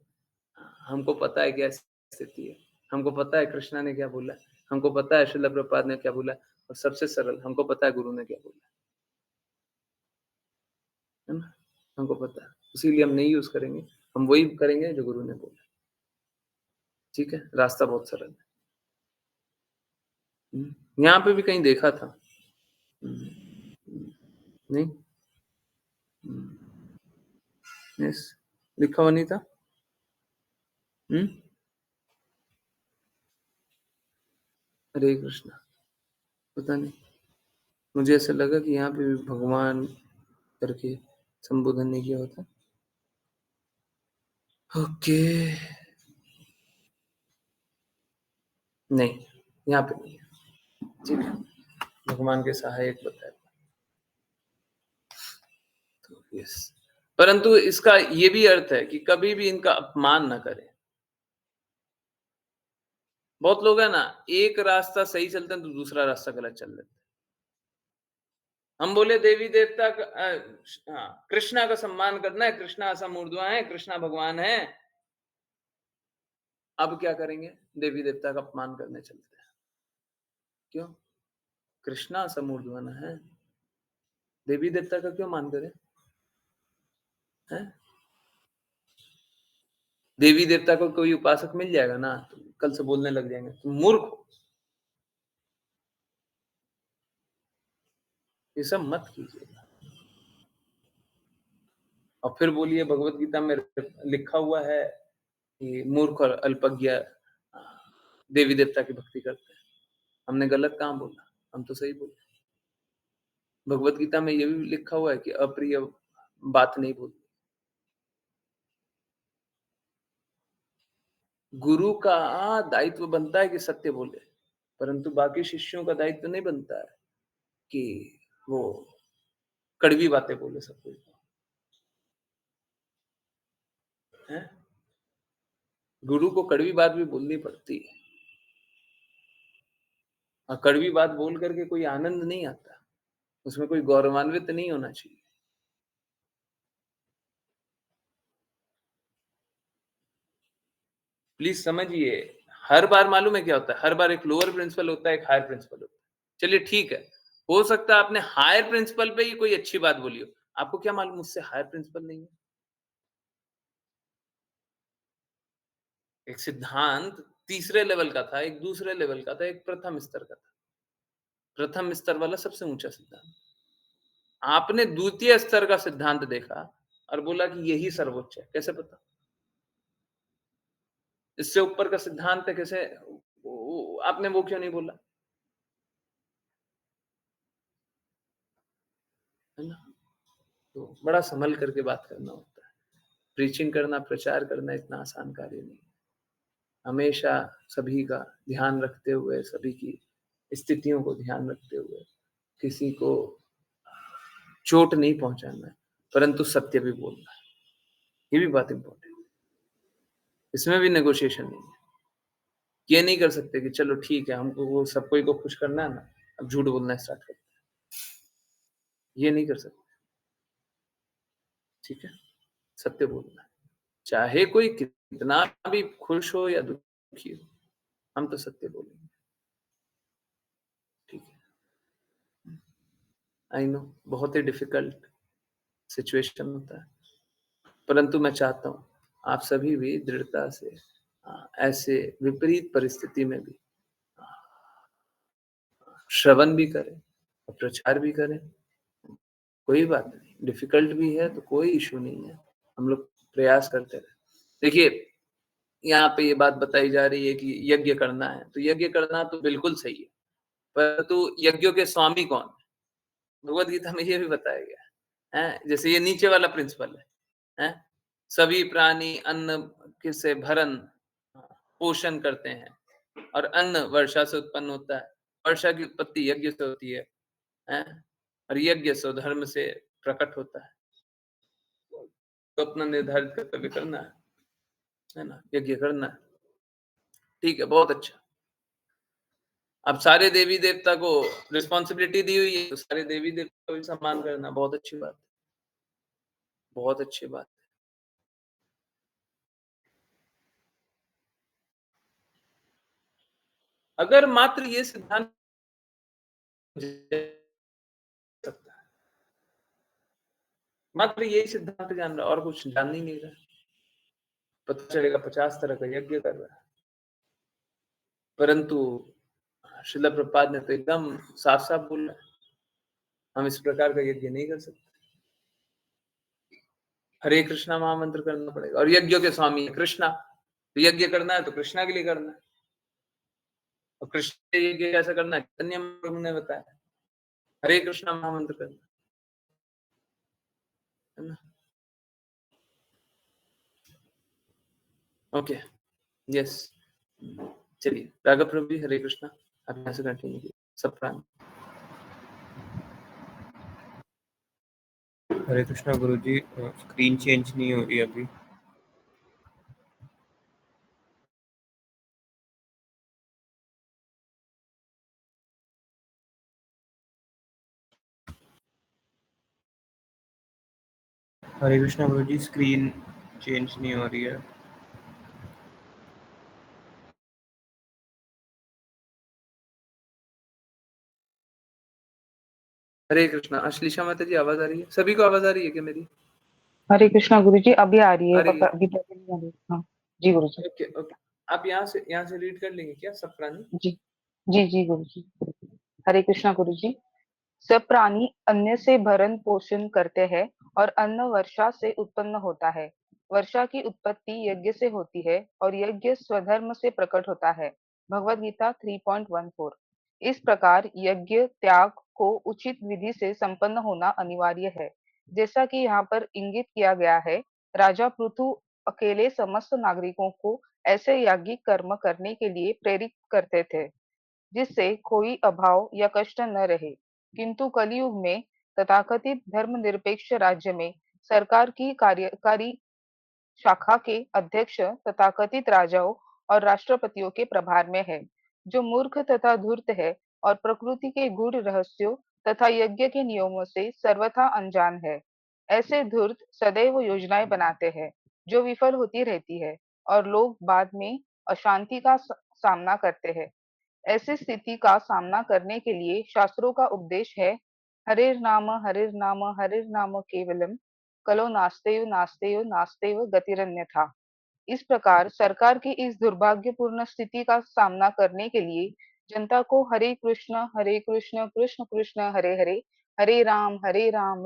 हमको पता है क्या स्थिति है, हमको पता है कृष्णा ने क्या बोला, हमको पता है श्रील प्रभुपाद ने क्या बोला, और सबसे सरल हमको पता है गुरु ने क्या बोला, है ना? हमको पता है, इसीलिए हम नहीं यूज करेंगे, हम वही करेंगे जो गुरु ने बोला। ठीक है, रास्ता बहुत सरल है। यहाँ पे भी कहीं देखा था। नहीं। यस, लिखा हुआ नहीं था। हम्म, हरे कृष्णा, पता नहीं, मुझे ऐसा लगा कि यहाँ पे भी भगवान करके संबोधन नहीं किया होता। ओके, नहीं, यहाँ पे नहीं है। ठीक है, भगवान के सहायक बताया। तो यस, परंतु इसका ये भी अर्थ है कि कभी भी इनका अपमान ना करें। बहुत लोग है ना, एक रास्ता सही चलते हैं तो दूसरा रास्ता गलत चल लेते हैं। हम बोले देवी देवता का हाँ, कृष्णा का सम्मान करना है, कृष्णा असम ऊर्ध्वा है, कृष्णा भगवान है। अब क्या करेंगे? देवी देवता का अपमान करने चलते हैं। क्यों? कृष्णा असम ऊर्ध्वा है, देवी देवता का क्यों मान करें? हैं? देवी देवता को कोई उपासक मिल जाएगा ना, तो कल से बोलने लग जाएंगे तुम मूर्ख हो। ये सब मत कीजिएगा। और फिर बोलिए भगवत गीता में लिखा हुआ है कि मूर्ख और अल्पज्ञ देवी देवता की भक्ति करते हैं। हमने गलत कहाँ बोला? हम तो सही बोले। भगवत गीता में ये भी लिखा हुआ है कि अप्रिय बात नहीं बोलनी। गुरु का दायित्व बनता है कि सत्य बोले, परंतु बाकी शिष्यों का दायित्व नहीं बनता है कि वो कड़वी बातें बोले सब कोई को, हैं? गुरु को कड़वी बात भी बोलनी पड़ती है, और कड़वी बात बोल करके कोई आनंद नहीं आता, उसमें कोई गौरवान्वित नहीं होना चाहिए। प्लीज समझिए, हर बार मालूम है क्या होता है? हर बार एक लोअर प्रिंसिपल होता है, एक हायर प्रिंसिपल होता है। चलिए ठीक है, हो सकता है आपने हायर प्रिंसिपल पे ही कोई अच्छी बात बोली हो, आपको क्या मालूम उससे हायर प्रिंसिपल नहीं है? एक सिद्धांत तीसरे लेवल का था, एक दूसरे लेवल का था, एक प्रथम स्तर का था। प्रथम स्तर वाला सबसे ऊंचा सिद्धांत। आपने द्वितीय स्तर का सिद्धांत देखा और बोला कि यही सर्वोच्च है। कैसे पता? इससे ऊपर का सिद्धांत है, कैसे आपने वो क्यों नहीं बोला? है ना? तो बड़ा संभल करके बात करना होता है। प्रीचिंग करना, प्रचार करना इतना आसान कार्य नहीं। हमेशा सभी का ध्यान रखते हुए, सभी की स्थितियों को ध्यान रखते हुए, किसी को चोट नहीं पहुंचाना है, परंतु सत्य भी बोलना है। ये भी बात इंपॉर्टेंट है। इसमें भी नेगोशिएशन नहीं है। ये नहीं कर सकते कि चलो ठीक है, हमको वो सब कोई को खुश करना है ना, अब झूठ बोलना स्टार्ट करते हैं। ये नहीं कर सकते। ठीक है? सत्य बोलना है। चाहे कोई कितना भी खुश हो या दुखी हो, हम तो सत्य बोलेंगे। ठीक है? आई नो बहुत ही डिफिकल्ट सिचुएशन होता है, परंतु मैं चाहता हूँ आप सभी भी दृढ़ता से ऐसे विपरीत परिस्थिति में भी श्रवण भी करें और प्रचार भी करें। कोई बात नहीं, डिफिकल्ट भी है तो कोई इशू नहीं है, हम लोग प्रयास करते रहे। देखिए, यहाँ पे ये बात बताई जा रही है कि यज्ञ करना है, तो यज्ञ करना तो बिल्कुल सही है, परंतु यज्ञों के स्वामी कौन है? भगवत गीता में ये भी बताया गया है। जैसे ये नीचे वाला प्रिंसिपल है? सभी प्राणी अन्न से भरण पोषण करते हैं, और अन्न वर्षा से उत्पन्न होता है। वर्षा की उत्पत्ति यज्ञ से होती है? और यज्ञ स्वधर्म से प्रकट होता है। तो अपना निर्धारित कर्तव्य करना है ना? यज्ञ करना है। ठीक है, बहुत अच्छा। अब सारे देवी देवता को रिस्पॉन्सिबिलिटी दी हुई है, तो सारे देवी देवता को भी सम्मान करना बहुत अच्छी बात है। बहुत अच्छी बात है। अगर मात्र ये सिद्धांत सकता है, मात्र यही सिद्धांत जान रहा, और कुछ जान ही नहीं रहा, पता चलेगा 50 तरह का यज्ञ कर रहा है। परंतु श्रील प्रभुपाद ने तो एकदम साफ साफ बोला, हम इस प्रकार का यज्ञ नहीं कर सकते। हरे कृष्णा महामंत्र करना पड़ेगा, और यज्ञों के स्वामी है कृष्णा, तो यज्ञ करना है तो कृष्णा के लिए करना है। और कृष्ण यज्ञ कैसे करना है, चैतन्य प्रभु ने बताया, हरे कृष्णा महामंत्र करना है ना? Okay, yes. चलिए, राघव प्रभु जी, हरे कृष्णा, आप यहाँ से कंटिन्यू कीजिए। सब प्राण। हरे कृष्णा गुरु जी, स्क्रीन चेंज नहीं हो रही अभी। हरे कृष्णा गुरु जी, स्क्रीन चेंज नहीं हो रही है। हरे कृष्णा। अश्लीषा माता जी, आवाज आ रही है? सभी को आवाज आ रही है क्या मेरी? हरे कृष्णा गुरु जी, अभी आ रही है, आ रही है? अभी तक नहीं आ रही। हाँ। जी गुरुजी। ओके ओके, आप यहाँ से रीड कर लेंगे क्या सब प्राणी? जी, जी, जी गुरुजी। हरे कृष्णा गुरुजी। सब प्राणी अन्न से भरण पोषण करते हैं और अन्न वर्षा से उत्पन्न होता है। वर्षा की उत्पत्ति यज्ञ से होती है और यज्ञ स्वधर्म से प्रकट होता है। भगवद गीता 3.14। इस प्रकार यज्ञ त्याग को उचित विधि से संपन्न होना अनिवार्य है। जैसा कि यहाँ पर इंगित किया गया है, राजा पृथु अकेले समस्त नागरिकों को ऐसे याज्ञिक कर्म करने के लिए प्रेरित करते थे जिससे कोई अभाव या कष्ट न रहे। किंतु कलयुग में तथाकथित धर्मनिरपेक्ष राज्य में सरकार की कार्यकारी शाखा के अध्यक्ष तथाकथित राजाओं और राष्ट्रपतियों के प्रभार में है, जो मूर्ख तथा धूर्त है और प्रकृति के गूढ़ रहस्यों तथा यज्ञ के नियमों से सर्वथा अनजान है। ऐसे धूर्त सदैव योजनाएं बनाते हैं, जो विफल होती रहती है और लोग बाद में अशांति का सामना करते हैं। ऐसी स्थिति का सामना करने के लिए शास्त्रों का उपदेश है, हरिर नाम हरिर नाम केवलम कलो नास्तेव नास्तेव नास्तेव गतिरन्यथा। इस प्रकार सरकार की इस दुर्भाग्यपूर्ण स्थिति का सामना करने के लिए जनता को हरे कृष्ण कृष्ण कृष्ण हरे हरे, हरे राम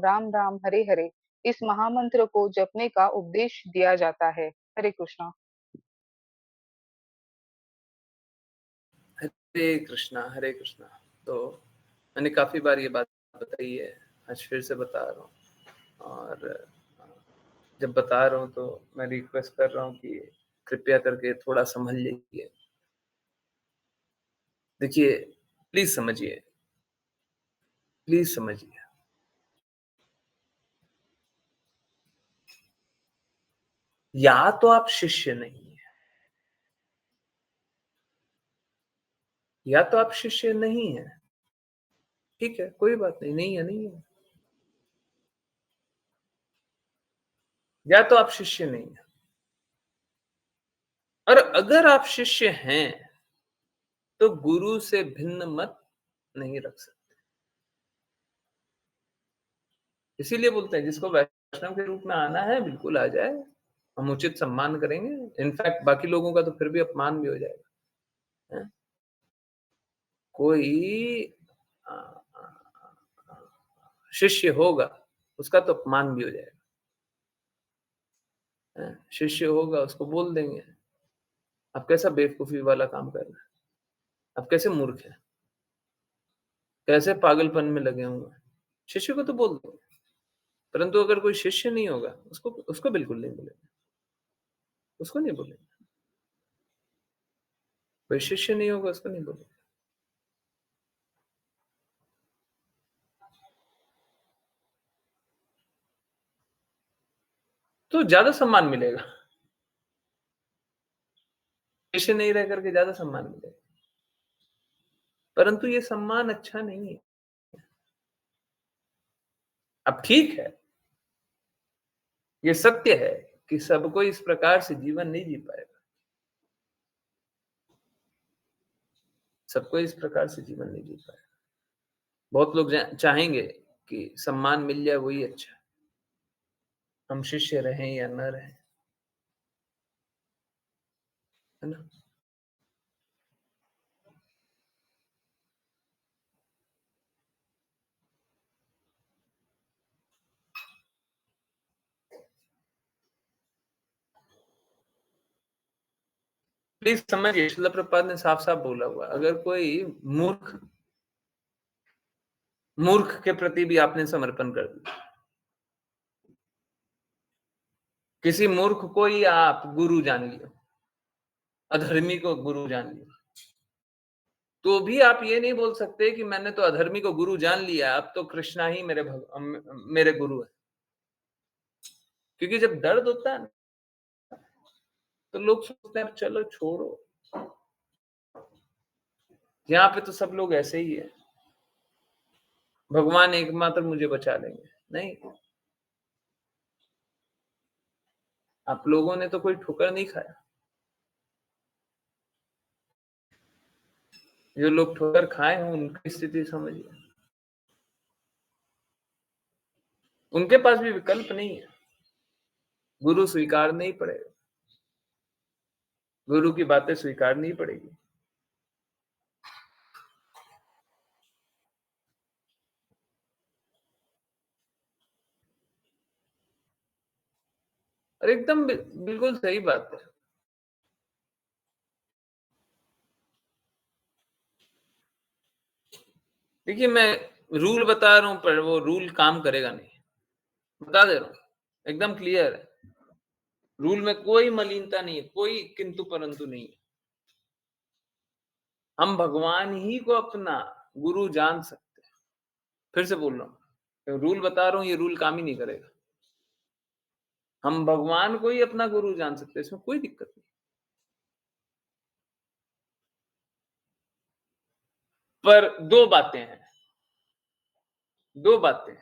राम राम हरे हरे इस महामंत्र को जपने का उपदेश दिया जाता है। हरे कृष्णा। हरे कृष्णा हरे कृष्णा। तो मैंने काफी बार ये बात बताई है, आज फिर से बता रहा हूँ। और जब बता रहा हूँ तो मैं रिक्वेस्ट कर रहा हूँ कि कृपया करके थोड़ा समझ लीजिए। देखिए, प्लीज समझिए, प्लीज समझिए। या तो आप शिष्य नहीं है, या तो आप शिष्य नहीं है, ठीक है, कोई बात नहीं, नहीं है नहीं है। या तो आप शिष्य नहीं है, और अगर आप शिष्य हैं तो गुरु से भिन्न मत नहीं रख सकते। इसीलिए बोलते हैं जिसको वैष्णव के रूप में आना है बिल्कुल आ जाए, हम उचित सम्मान करेंगे। इनफैक्ट बाकी लोगों का तो फिर भी अपमान भी हो जाएगा, है? कोई अ, शिष्य होगा उसका तो अपमान भी हो जाएगा, है? शिष्य होगा उसको बोल देंगे आप कैसा बेवकूफी वाला काम कर रहे हैं, आप कैसे मूर्ख हैं, कैसे पागलपन में लगे हुए हैं। शिष्य को तो बोल देंगे, परंतु अगर कोई शिष्य नहीं होगा उसको उसको बिल्कुल नहीं बोलेंगे, उसको नहीं बोलेंगे। कोई शिष्य नहीं होगा उसको नहीं बोलेंगे। तो ज्यादा सम्मान मिलेगा, शिष्य नहीं रह करके ज्यादा सम्मान मिलेगा, परंतु ये सम्मान अच्छा नहीं है। अब ठीक है, ये सत्य है कि सबको इस प्रकार से जीवन नहीं जी पाएगा, सबको इस प्रकार से जीवन नहीं जी पाएगा। बहुत लोग चाहेंगे कि सम्मान मिल जाए वही अच्छा है, हम शिष्य रहें या न रहें, है ना। प्लीज समझिए, शिला प्रपात ने साफ साफ बोला हुआ, अगर कोई मूर्ख मूर्ख के प्रति भी आपने समर्पण कर दिया, किसी मूर्ख को ही आप गुरु जान लियो, अधर्मी को गुरु जान लियो, तो भी आप ये नहीं बोल सकते कि मैंने तो अधर्मी को गुरु जान लिया, अब तो कृष्णा ही मेरे गुरु है। क्योंकि जब दर्द होता है तो लोग सोचते हैं चलो छोड़ो, यहाँ पे तो सब लोग ऐसे ही है, भगवान एकमात्र मुझे बचा लेंगे। नहीं, आप लोगों ने तो कोई ठोकर नहीं खाया। जो लोग ठोकर खाए हैं उनकी स्थिति समझिए, उनके पास भी विकल्प नहीं है, गुरु स्वीकारना ही पड़ेगा। गुरु की बातें स्वीकारनी पड़ेगी। और एकदम बिल्कुल सही बात है। देखिए, मैं रूल बता रहा हूं पर वो रूल काम करेगा नहीं, बता दे रहा हूं, एकदम क्लियर है। रूल में कोई मलिनता नहीं है, कोई किंतु परंतु नहीं है। हम भगवान ही को अपना गुरु जान सकते हैं। फिर से बोल रहा हूं, रूल बता रहा हूं, ये रूल काम ही नहीं करेगा। हम भगवान को ही अपना गुरु जान सकते हैं, इसमें कोई दिक्कत नहीं। पर दो बातें हैं, दो बातें।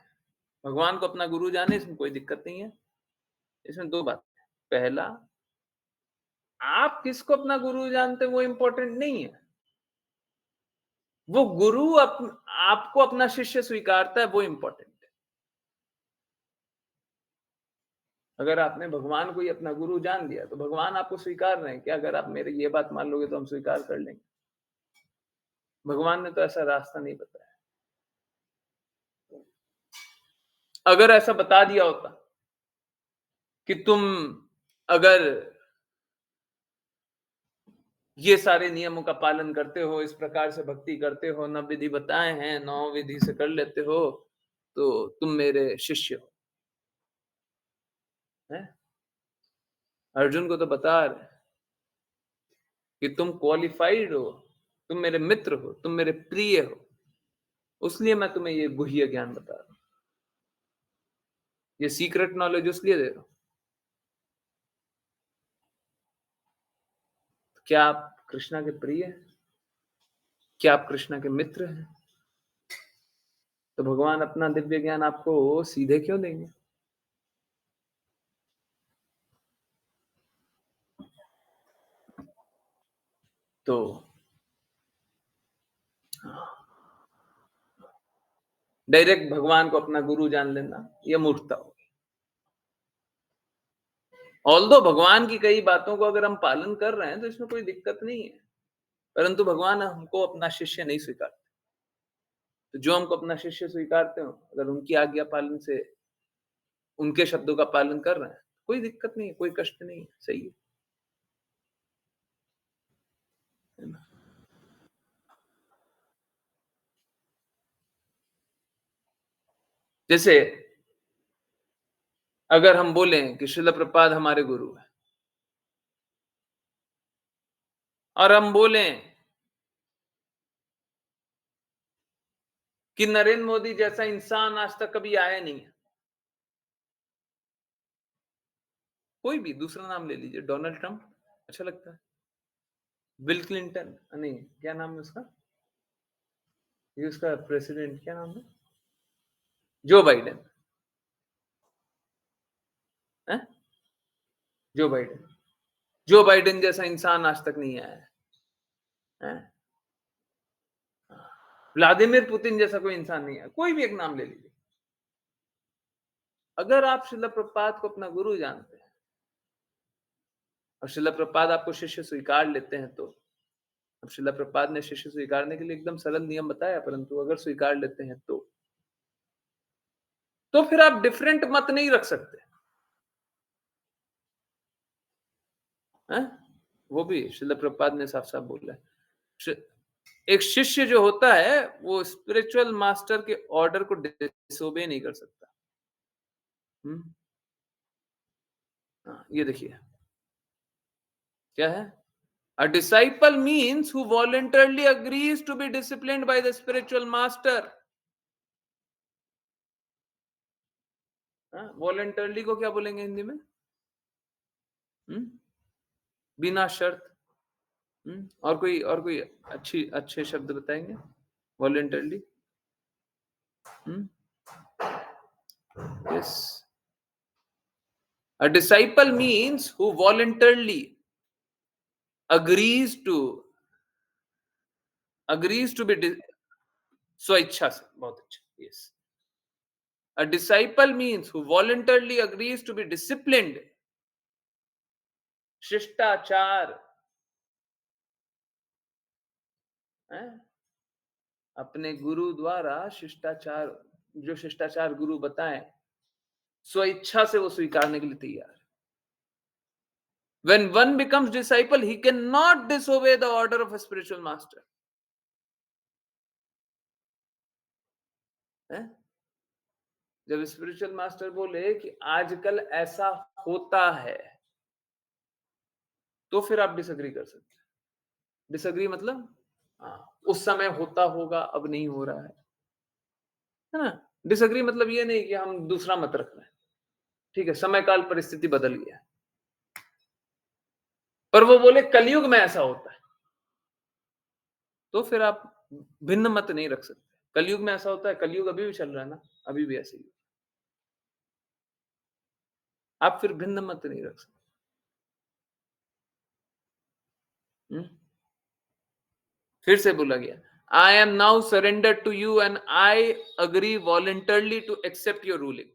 भगवान को अपना गुरु जाने, इसमें कोई दिक्कत नहीं है। इसमें दो बातें। पहला, आप किसको अपना गुरु जानते हैं वो इंपॉर्टेंट नहीं है। वो गुरु आपको अपना शिष्य स्वीकारता है, वो इंपॉर्टेंट है। अगर आपने भगवान को ही अपना गुरु जान लिया तो भगवान आपको स्वीकार रहे हैं कि अगर आप मेरी ये बात मान लोगे तो हम स्वीकार कर लेंगे। भगवान ने तो ऐसा रास्ता नहीं बताया। अगर ऐसा बता दिया होता कि तुम अगर ये सारे नियमों का पालन करते हो, इस प्रकार से भक्ति करते हो, 9 विधि बताए हैं, 9 विधि से कर लेते हो, तो तुम मेरे शिष्य हो। हैं? अर्जुन को तो बता रहे कि तुम क्वालिफाइड हो, तुम मेरे मित्र हो, तुम मेरे प्रिय हो, इसलिए मैं तुम्हें ये गुह्य ज्ञान बता रहा हूं। ये सीक्रेट नॉलेज इसलिए दे रहा हूं। क्या आप कृष्णा के प्रिय हैं? क्या आप कृष्णा के मित्र हैं? तो भगवान अपना दिव्य ज्ञान आपको सीधे क्यों देंगे? तो डायरेक्ट भगवान को अपना गुरु जान लेना यह मूर्खता होगी। ऑल्दो भगवान की कई बातों को अगर हम पालन कर रहे हैं तो इसमें कोई दिक्कत नहीं है, परंतु भगवान हमको अपना शिष्य नहीं स्वीकारते। तो जो हमको अपना शिष्य स्वीकारते हो, अगर उनकी आज्ञा पालन से उनके शब्दों का पालन कर रहे हैं, कोई दिक्कत नहीं है, कोई कष्ट नहीं है, सही है ना? जैसे अगर हम बोलें कि श्रील प्रभुपाद हमारे गुरु है और हम बोलें कि नरेंद्र मोदी जैसा इंसान आज तक कभी आया नहीं है, कोई भी दूसरा नाम ले लीजिए, डोनाल्ड ट्रंप अच्छा लगता है, बिल क्लिंटन नहीं, क्या नाम है उसका, ये उसका प्रेसिडेंट क्या नाम है, जो बाइडेन है, जो बाइडेन, जो बाइडेन जैसा इंसान आज तक नहीं आया है। व्लादिमीर पुतिन जैसा कोई इंसान नहीं है, कोई भी एक नाम ले लीजिए। अगर आप श्रील प्रभुपाद को अपना गुरु जानते हैं और श्रील प्रभुपाद आपको शिष्य स्वीकार लेते हैं, तो अब श्रील प्रभुपाद ने शिष्य स्वीकारने के लिए एकदम सरल नियम बताया, परंतु अगर स्वीकार लेते हैं तो फिर आप डिफरेंट मत नहीं रख सकते हैं? वो भी श्रील प्रभुपाद ने साफ साफ बोला है। एक शिष्य जो होता है वो स्पिरिचुअल मास्टर के ऑर्डर को डिसोबे नहीं कर सकता। ये देखिए क्या है, a disciple means who voluntarily agrees to be disciplined by the spiritual master। Voluntarily को क्या बोलेंगे हिंदी में? बिना शर्त। और कोई अच्छे शब्द बताएंगे voluntarily? Yes, a disciple means who voluntarily agrees to be स्वेच्छा से, बहुत अच्छा, yes. A disciple means who voluntarily agrees to be disciplined, शिष्टाचार हैं? अपने गुरु द्वारा शिष्टाचार, जो शिष्टाचार गुरु बताएं, स्वेच्छा से वो स्वीकारने के लिए तैयार। When one becomes disciple, he cannot disobey the order of a spiritual master. हैं? जब स्पिरिचुअल मास्टर बोले कि आजकल ऐसा होता है, तो फिर आप डिसएग्री कर सकते हैं। डिसएग्री मतलब उस समय होता होगा, अब नहीं हो रहा है ना? डिसएग्री मतलब ये नहीं कि हम दूसरा मत रख रहे हैं, ठीक है, समय काल परिस्थिति बदल गया, पर वो बोले कलयुग में ऐसा होता है, तो फिर आप भिन्न मत नहीं रख सकते। कलयुग में ऐसा होता है, कलयुग अभी भी चल रहा है ना, अभी भी ऐसे ही, आप फिर भिन्न मत नहीं रख सकते। फिर से बोला गया, I am now surrender to you and I agree voluntarily to accept your ruling.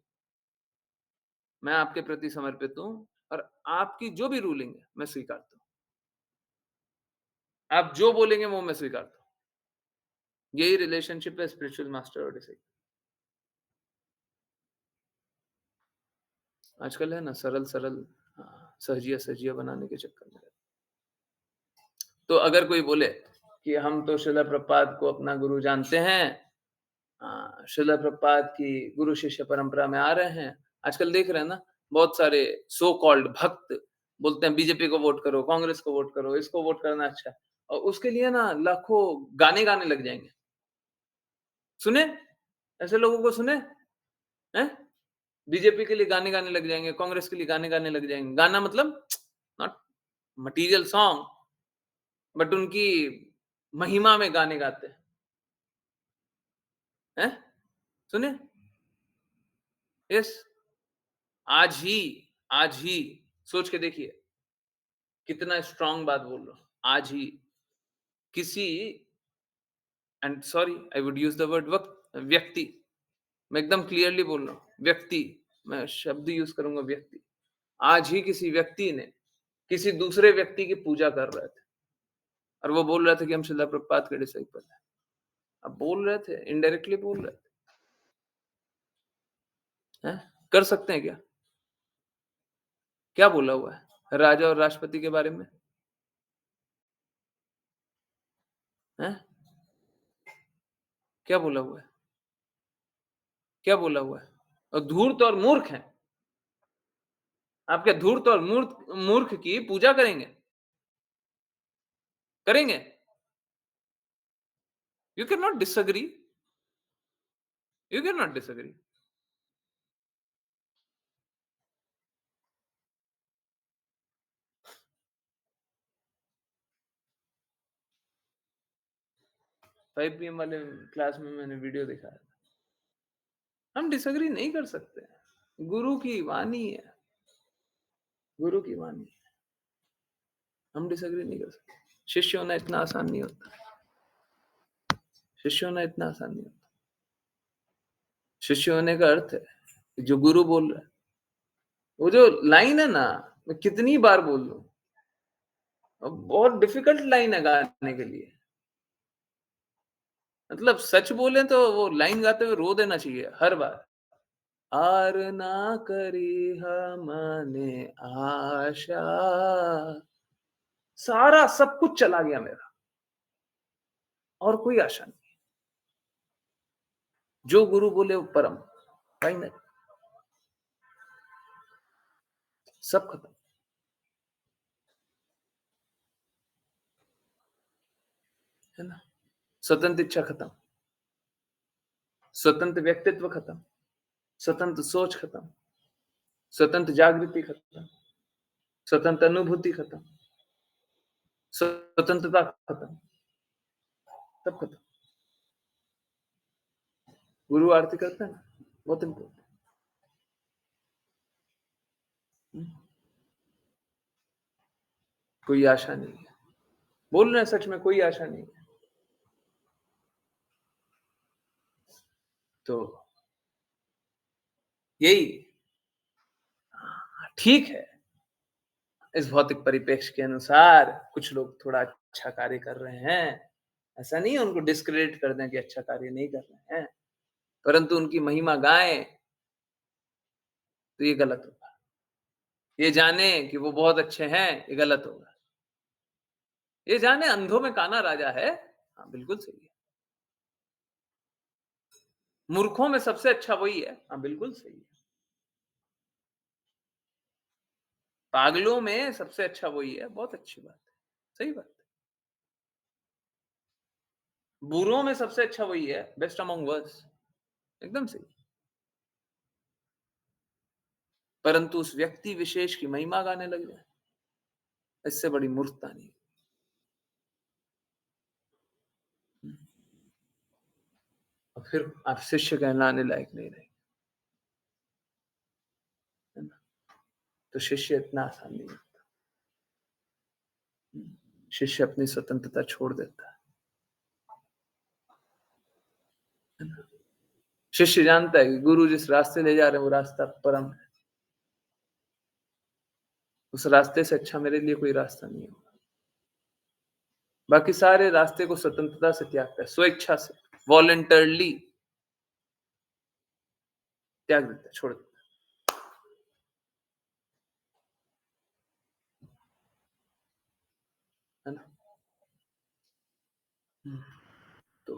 मैं आपके प्रति समर्पित हूं और आपकी जो भी रूलिंग है मैं स्वीकारता हूं, आप जो बोलेंगे वो मैं स्वीकारता हूं। यही रिलेशनशिप है स्पिरिचुअल मास्टर और डिसाइपल। आजकल है ना सरल सरल सहजिया सहजिया बनाने के चक्कर में। तो अगर कोई बोले कि हम तो श्रील प्रभुपाद को अपना गुरु जानते हैं, श्रील प्रभुपाद की गुरु शिष्य परंपरा में आ रहे हैं, आजकल देख रहे हैं ना, बहुत सारे सो कॉल्ड भक्त बोलते हैं बीजेपी को वोट करो, कांग्रेस को वोट करो, इसको वोट करना अच्छा है, और उसके लिए ना लाखों गाने गाने लग जाएंगे। सुने ऐसे लोगों को, सुने हैं? बीजेपी के लिए गाने गाने लग जाएंगे, कांग्रेस के लिए गाने गाने लग जाएंगे। गाना मतलब नॉट मटीरियल सॉन्ग, बट उनकी महिमा में गाने गाते हैं। सुने? यस। आज ही सोच के देखिए कितना स्ट्रांग बात बोल रहा हूं। आज ही किसी, and sorry I would use the word व्यक्ति, मैं एकदम क्लियरली बोल रहा हूं, व्यक्ति, मैं शब्द यूज करूंगा व्यक्ति। आज ही किसी व्यक्ति ने किसी दूसरे व्यक्ति की पूजा कर रहे थे और वो बोल रहे थे कि हम श्रील प्रभुपाद के डिसाइपल हैं। अब बोल रहे थे, इनडायरेक्टली बोल रहे थे, हैं? कर सकते हैं क्या? क्या बोला हुआ है राजा और राष्ट्रपति के बारे में? हैं? क्या बोला हुआ है? क्या बोला हुआ है? और धूर्त और मूर्ख हैं। आप क्या धूर्त और मूर्ख की पूजा करेंगे? करेंगे? You can not disagree, you can not disagree. 5 PM वाले क्लास में मैंने वीडियो दिखाया। हम डिसएग्री नहीं कर सकते, गुरु की वाणी है, गुरु की वाणी है, हम डिसएग्री नहीं कर सकते। शिष्य होना इतना आसान नहीं होता, शिष्य होना इतना आसान नहीं होता। शिष्य होने का अर्थ है जो गुरु बोल रहा है, वो जो लाइन है ना, मैं कितनी बार बोल लूं, बहुत डिफिकल्ट लाइन है गाने के लिए। मतलब सच बोले तो वो लाइन गाते हुए रो देना चाहिए हर बार। आर ना करी हमने आशा, सारा सब कुछ चला गया मेरा, और कोई आशा नहीं। जो गुरु बोले वो परम, फाइनल, सब खत्म, है ना? स्वतंत्र इच्छा खत्म, स्वतंत्र व्यक्तित्व खत्म, स्वतंत्र सोच खत्म, स्वतंत्र जागृति खत्म, स्वतंत्र अनुभूति खत्म, स्वतंत्रता खत्म, सब खत्म। गुरु आरती करते हैं ना, बहुत इंपॉर्टेंट। कोई आशा नहीं है, बोल रहे हैं सच में, कोई आशा नहीं है। तो यही ठीक है, इस भौतिक परिप्रेक्ष्य के अनुसार कुछ लोग थोड़ा अच्छा कार्य कर रहे हैं, ऐसा नहीं है उनको डिस्क्रेडिट कर दें कि अच्छा कार्य नहीं कर रहे हैं, परंतु उनकी महिमा गाएं तो ये गलत होगा। ये जाने कि वो बहुत अच्छे हैं, ये गलत होगा। ये जाने अंधों में काना राजा है, हाँ बिल्कुल सही है। मूर्खों में सबसे अच्छा वही है, हाँ बिल्कुल सही है। पागलों में सबसे अच्छा वही है, बहुत अच्छी बात है, सही बात है। बूढ़ों में सबसे अच्छा वही है, बेस्ट अमंग वर्स, एकदम सही। परंतु उस व्यक्ति विशेष की महिमा गाने लग जाए, इससे बड़ी मूर्खता नहीं। और फिर आप शिष्य कहलाने लायक नहीं रहे, है ना? तो शिष्य इतना आसान नहीं होता। शिष्य अपनी स्वतंत्रता छोड़ देता है ना? शिष्य जानता है कि गुरु जिस रास्ते ले जा रहे हैं वो रास्ता परम है, उस रास्ते से अच्छा मेरे लिए कोई रास्ता नहीं होगा। बाकी सारे रास्ते को स्वतंत्रता से त्यागता है, स्वेच्छा से, वॉलंटरली त्याग देता है, छोड़ देता है ना? तो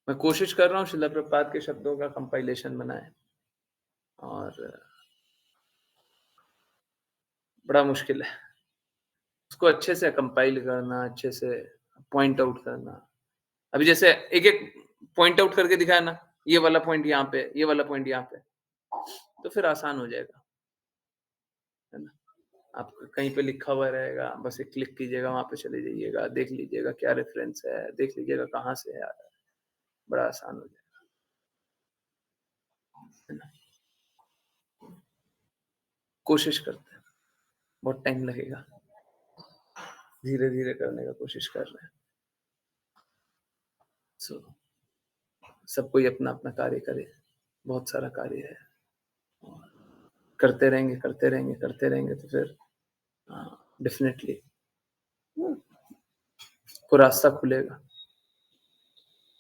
मैं कोशिश कर रहा हूँ श्रील प्रभुपाद के शब्दों का कंपाइलेशन बनाए, और बड़ा मुश्किल है उसको अच्छे से कंपाइल करना, अच्छे से पॉइंट आउट करना। अभी जैसे एक एक पॉइंट आउट करके दिखाया ना, ये वाला पॉइंट यहाँ पे, ये वाला पॉइंट यहाँ पे, तो फिर आसान हो जाएगा, है ना? आप कहीं पे लिखा हुआ रहेगा, बस एक क्लिक कीजिएगा, वहां पे चले जाइएगा, देख लीजिएगा क्या रेफरेंस है, देख लीजिएगा कहाँ से आ रहा है, बड़ा आसान हो जाएगा, है ना? कोशिश करते हैं, बहुत टाइम लगेगा, धीरे धीरे करने का कोशिश कर रहे हैं। सो सब कोई अपना अपना कार्य करे, बहुत सारा कार्य है, करते रहेंगे करते रहेंगे करते रहेंगे तो फिर डेफिनेटली को रास्ता खुलेगा।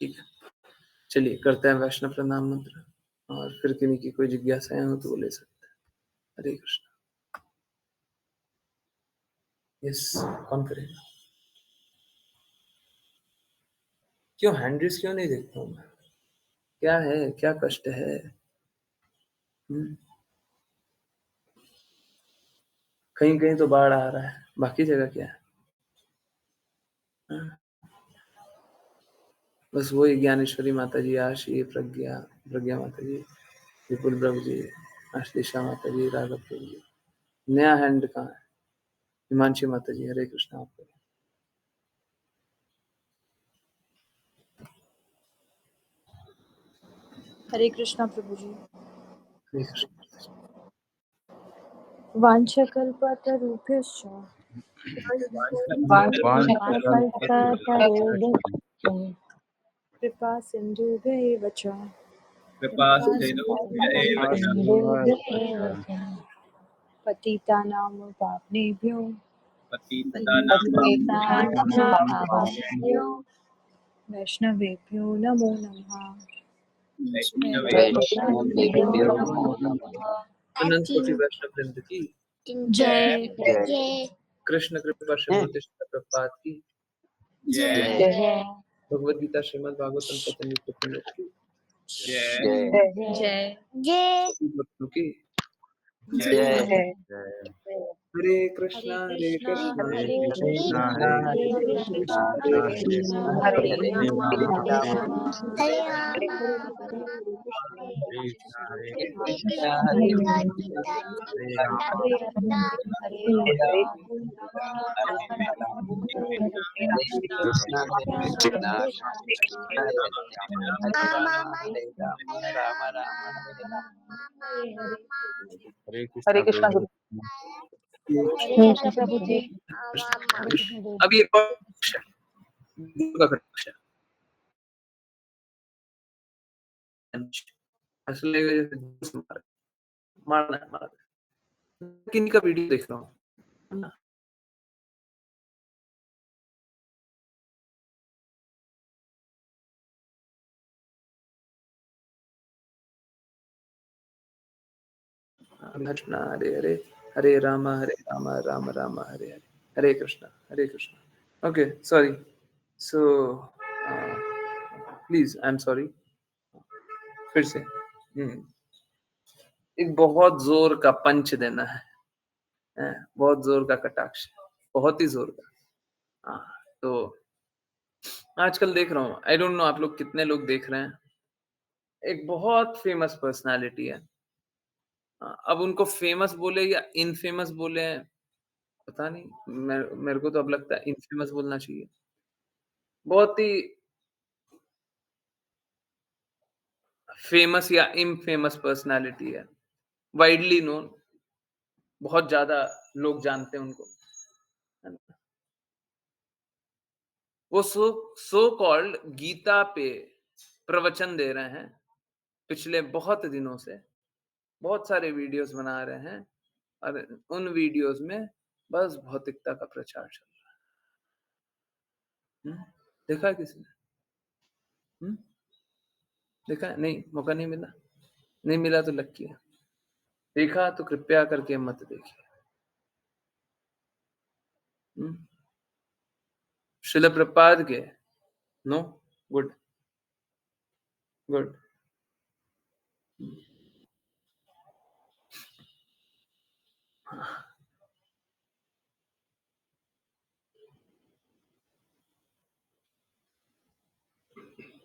ठीक है, चलिए करते हैं वैष्णव प्रणाम मंत्र, और फिर किन्हीं की कोई जिज्ञासाएं हो तो वो ले सकते हैं। हरे कृष्ण। यस, कौन करेगा? क्यों हैंड रेस क्यों नहीं देखता हूँ मैं? क्या है, क्या कष्ट है? कहीं कहीं तो बाढ़ आ रहा है, बाकी जगह क्या है? बस वही ज्ञानेश्वरी माता जी, आशी, प्रज्ञा प्रज्ञा माता जी, विपुल प्रभु जी, आश्लेषा माता जी, राघव प्रभु जी। नया हैंड कहाँ है? हिमांशी माता जी, हरे कृष्ण। आपको हरे कृष्णा प्रभु जी। हरे कृष्ण। वाञ्छकल्पतरुभ्यश्च कृपा सिन्धुभ्य एव च पतितानां पावनेभ्यो वैष्णवेभ्यो नमो नमः। अनंत कोटि वैष्णव वृंद की जय। कृष्ण कृपा श्रीमती प्रभुपाद की जय भगवद गीता श्रीमद् भागवतम चैतन्य चैतन्य की जय। सभी भक्तों की जय हरे कृष्णा हरे कृष्णा हरे कृष्णा कृष्णा हरे हरे कृष्णा कृष्णा कृष्णा कृष्णा कृष्णा हरे हरे हरे राम हरे कृष्णा हरे कृष्णा कृष्णा हरे हरे राम हरे कृष्णा हरे कृष्णा कृष्णा हरे राम हरे राम राम राम हरे हरे हरे कृष्णा कृष्णा प्रभु। गुरु। हरे कृष्ण प्रभु जी। अभी एक और question, गुरु का question। ऐसा लगेगा जैसे घूस मारना है, मारना है। किन्हीं का वीडियो देख रहा हूँ, है ना? Krishna Hare Hare, Hare Ram Ram Ram Hare Hare, Hare Krishna Hare Krishna. Okay, sorry. So please, I am sorry. फिर से एक बहुत जोर का पंच देना है, बहुत जोर का कटाक्ष, बहुत ही जोर का। हाँ, तो आजकल देख रहा हूँ, आई डोंट नो आप लोग कितने लोग देख रहे हैं, एक बहुत फेमस पर्सनालिटी है। अब उनको फेमस बोले या इनफेमस बोले, पता नहीं। मेरे को तो अब लगता है इनफेमस बोलना चाहिए। बहुत ही फेमस या इनफेमस पर्सनालिटी है, वाइडली नोन, बहुत ज्यादा लोग जानते हैं उनको, है ना? वो सो कॉल्ड गीता पे प्रवचन दे रहे हैं पिछले बहुत दिनों से, बहुत सारे वीडियोस बना रहे हैं, और उन वीडियोस में बस भौतिकता का प्रचार चल रहा है। देखा है किसी ने? देखा है? नहीं, मौका नहीं मिला। नहीं मिला तो लक्की है, देखा तो कृपया करके मत देखिए। शिल प्रपाद के नो, गुड गुड।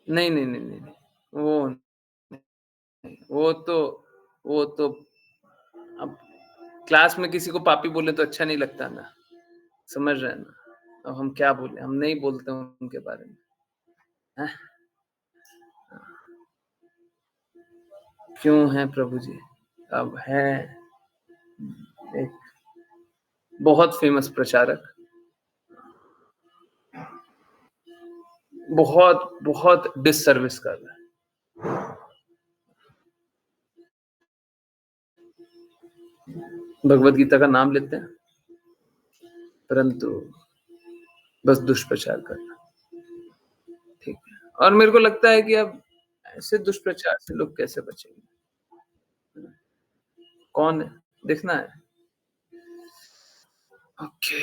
नहीं नहीं नहीं नहीं नहीं, वो नहीं, वो तो अब क्लास में किसी को पापी बोले तो अच्छा नहीं लगता ना, समझ रहे हैं ना? अब हम क्या बोले, हम नहीं बोलते उनके बारे में, हैं? क्यों है प्रभु जी? अब है एक बहुत फेमस प्रचारक, बहुत बहुत डिससर्विस कर रहा है। भगवत गीता का नाम लेते हैं, परंतु बस दुष्प्रचार कर रहा है। ठीक है, और मेरे को लगता है कि अब ऐसे दुष्प्रचार से लोग कैसे बचेंगे? कौन है, देखना है। ओके,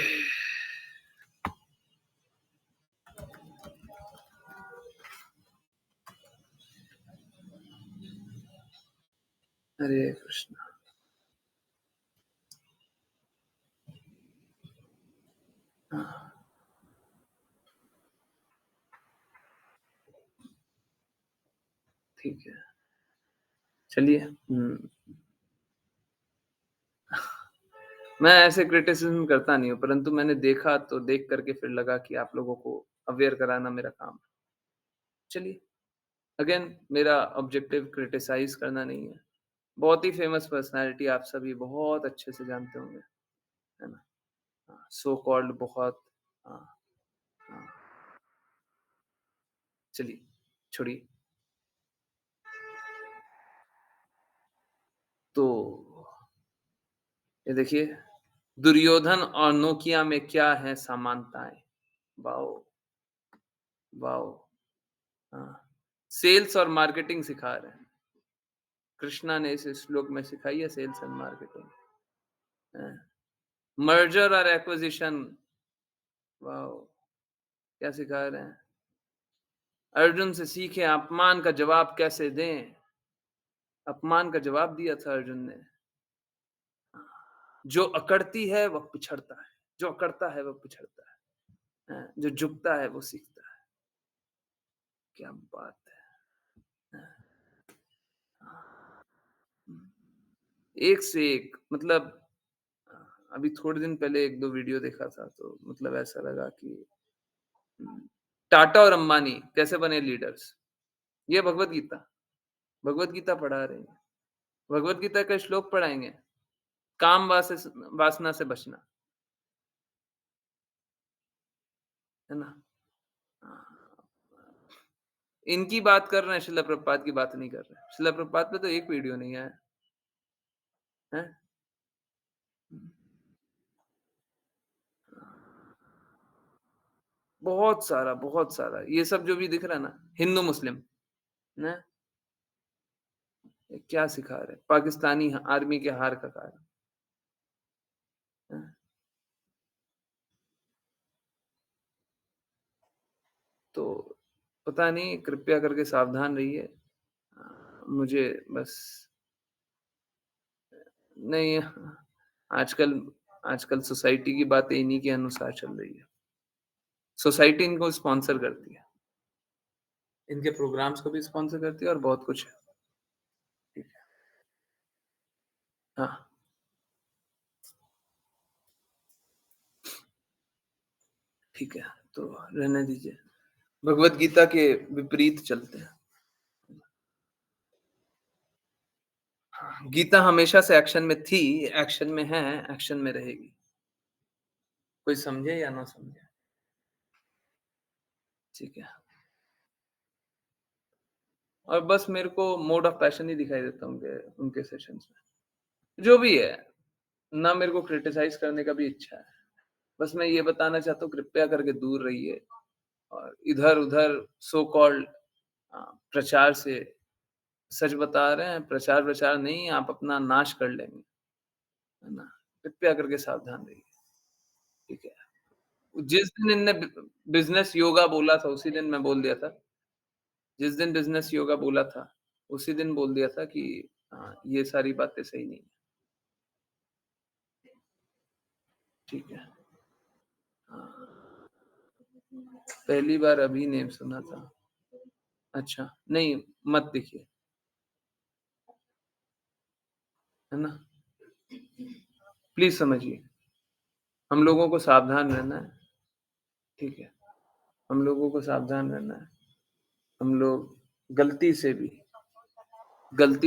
हरे कृष्णा। ठीक है, चलिए। मैं ऐसे क्रिटिसिज्म करता नहीं हूँ, परंतु मैंने देखा तो देख करके फिर लगा कि आप लोगों को अवेयर कराना मेरा काम है। चलिए, अगेन मेरा ऑब्जेक्टिव क्रिटिसाइज करना नहीं है। बहुत ही फेमस पर्सनालिटी, आप सभी बहुत अच्छे से जानते होंगे, है ना? सो कॉल्ड बहुत। हाँ, हाँ, चलिए, छोड़िए। तो ये देखिए, दुर्योधन और नोकिया में क्या है समानताएं? Wow, wow. हाँ, सेल्स और मार्केटिंग सिखा रहे हैं। कृष्णा ने इस श्लोक में सिखाई है सेल्स एंड मार्केटिंग, मर्जर और एक्विजिशन। वाओ, क्या सिखा रहे हैं? अर्जुन से सीखे अपमान का जवाब कैसे दें। अपमान का जवाब दिया था अर्जुन ने। जो अकड़ती है वह पिछड़ता है, जो अकड़ता है वह पिछड़ता है, जो झुकता है वो सीखता है। क्या बात है। एक से एक, मतलब अभी थोड़े दिन पहले एक दो वीडियो देखा था, तो मतलब ऐसा लगा कि टाटा और अंबानी कैसे बने लीडर्स। ये भगवत गीता पढ़ा रहे हैं, भगवत गीता का श्लोक पढ़ाएंगे, काम वासना से बचना, है ना? इनकी बात कर रहे हैं, शिला प्रभुपाद की बात नहीं कर रहे हैं। शिला प्रभुपाद पे तो एक वीडियो नहीं आया है। बहुत सारा ये सब जो भी दिख रहा है ना, हिंदू मुस्लिम, ना, क्या सिखा रहे हैं? पाकिस्तानी आर्मी के हार का कारण। हाँ, तो पता नहीं, कृपया करके सावधान रहिए। मुझे बस नहीं, आजकल आजकल सोसाइटी की बातें इन्हीं के अनुसार चल रही है। सोसाइटी इनको स्पॉन्सर करती है। इनके प्रोग्राम्स को भी स्पॉन्सर करती है और बहुत कुछ है। ठीक है। हाँ, ठीक है, तो रहने दीजिए। भगवत गीता के विपरीत चलते हैं। हाँ, गीता हमेशा से एक्शन में थी, एक्शन में है, एक्शन में रहेगी। कोई समझे या ना समझे, ठीक है। और बस मेरे को मोड ऑफ पैशन ही दिखाई देता उनके उनके सेशंस में। जो भी है, ना मेरे को क्रिटिसाइज़ करने का भी इच्छा है। बस मैं ये बताना चाहता हूँ, कृपया करके दूर रहिए और इधर-उधर सो कॉल्ड अ, प्रचार से सच बता रहे हैं, प्रचार-वचार नहीं, आप अपना नाश कर लेंगे, है ना? कृपया करके सावधान रहिए, ठीक है? जिस दिन इनने बिज़नेस योगा बोला था, उसी दिन मैं बोल दिया था। जिस दिन बिज़नेस योगा बोला था, उसी दिन बोल दिया था कि ये सारी बातें सही नहीं है, ठीक है? हाँ, पहली बार अभी नेम सुना था। अच्छा, नहीं मत देखिए, है ना? प्लीज़ समझिए, हम लोगों को सावधान रहना है, ठीक है? हम लोगों को सावधान रहना है। हम लोग गलती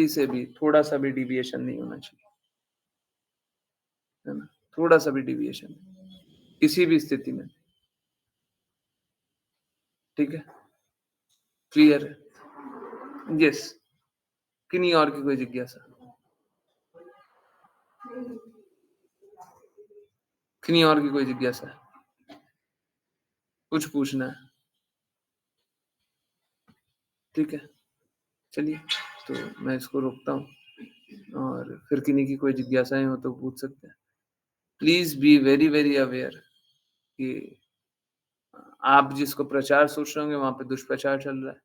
से भी थोड़ा-सा भी डेविएशन नहीं होना चाहिए, है ना? थोड़ा-सा भी डेविएशन, किसी भी स्थिति में, ठीक है? क्लियर है? यस, किन्हीं और की कोई जिज्ञासा? किन्हीं और की कोई जिज्ञासा है? कुछ पूछना है? ठीक है, चलिए, तो मैं इसको रोकता हूँ और फिर किन्हीं की कोई जिज्ञासाएँ हो तो पूछ सकते हैं। Please be very, very aware कि आप जिसको प्रचार सोच रहे होंगे, वहाँ पे दुष्प्रचार चल रहा है।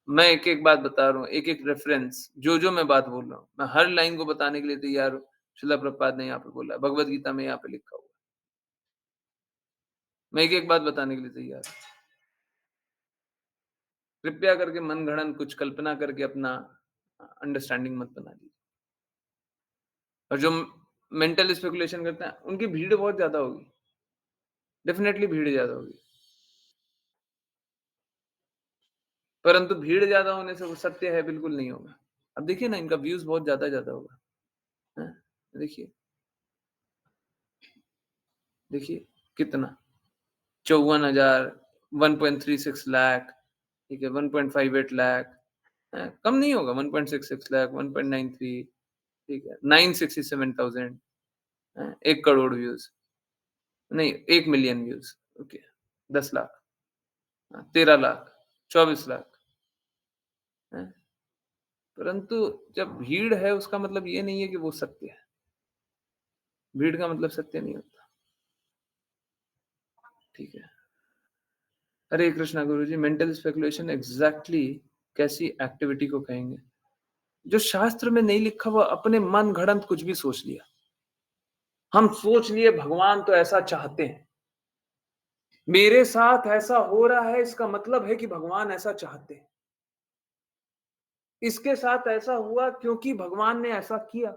मैं एक-एक बात बता रहा हूँ, एक-एक रेफ़रेंस, जो-जो मैं बात बोल रहा हूँ, मैं हर लाइन को बताने के लिए तैयार हूँ। शिला प्रभुपाद ने यहाँ पे बोला है, भगवद गीता में यहाँ पे लिखा हुआ है। मैं एक-एक बात बताने के लिए तैयार हूँ। कृपया करके मनगढ़ंत कुछ कल्पना करके अपना अंडरस्टैंडिंग मत बना लीजिए। और जो मेंटल स्पेकुलेशन करते हैं, उनकी भीड़ बहुत ज़्यादा होगी। डेफ़िनेटली भीड़ ज़्यादा होगी। परंतु भीड़ ज़्यादा होने से वो सत्य है, बिल्कुल नहीं होगा। अब देखिए ना, इनका व्यूज़ बहुत ज़्यादा होगा। हैं? देखिए, देखिए कितना 54,000 1.36 लाख, ठीक है, 1.58 लाख, कम नहीं होगा, 1.66 लाख, 1.93, ठीक है, 967,000, 1 करोड़ व्यूज़, नहीं 1 million views, okay, 10 lakh, 13 lakh, 24 lakh, हैं? परंतु जब भीड़ है, उसका मतलब ये नहीं है कि वो सत्य है। भीड़ का मतलब सत्य नहीं होता, ठीक है। हरे कृष्णा गुरुजी, मेंटल स्पेकुलेशन एग्ज़ैक्टली कैसी एक्टिविटी को कहेंगे? जो शास्त्र में नहीं लिखा, वो अपने मन गढ़ंत कुछ भी सोच लिया। हम सोच लिए भगवान तो ऐसा चाहते हैं, मेरे साथ ऐसा हो रहा है, इसका मतलब है कि भगवान ऐसा चाहते हैं, इसके साथ ऐसा हुआ क्योंकि भगवान ने ऐसा किया।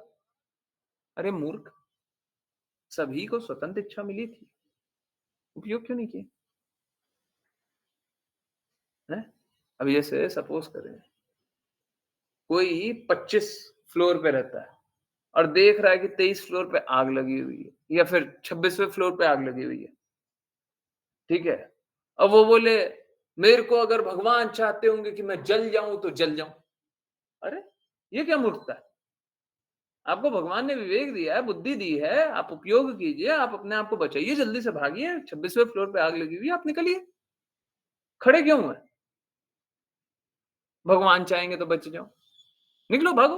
अरे मूर्ख, सभी को स्वतंत्र इच्छा मिली थी, उपयोग क्यों नहीं किए? हैं? अब जैसे सपोज करें, कोई 25 फ्लोर पे रहता है और देख रहा है कि 23 फ्लोर पे आग लगी हुई है या फिर 26वें फ्लोर पे आग लगी हुई है, ठीक है? अब वो बोले, मेरे को अगर भगवान चाहते होंगे कि मैं जल जाऊं तो जल जाऊं। अरे, ये क्या मूर्खता है? आपको भगवान ने विवेक दिया है, बुद्धि दी है, आप उपयोग कीजिए, आप अपने आप को बचाइए, जल्दी से भागिए। 26वें फ्लोर पे आग लगी हुई है, आप निकलिए। खड़े क्यों हैं? भगवान चाहेंगे तो बच जाओ। निकलो, भागो।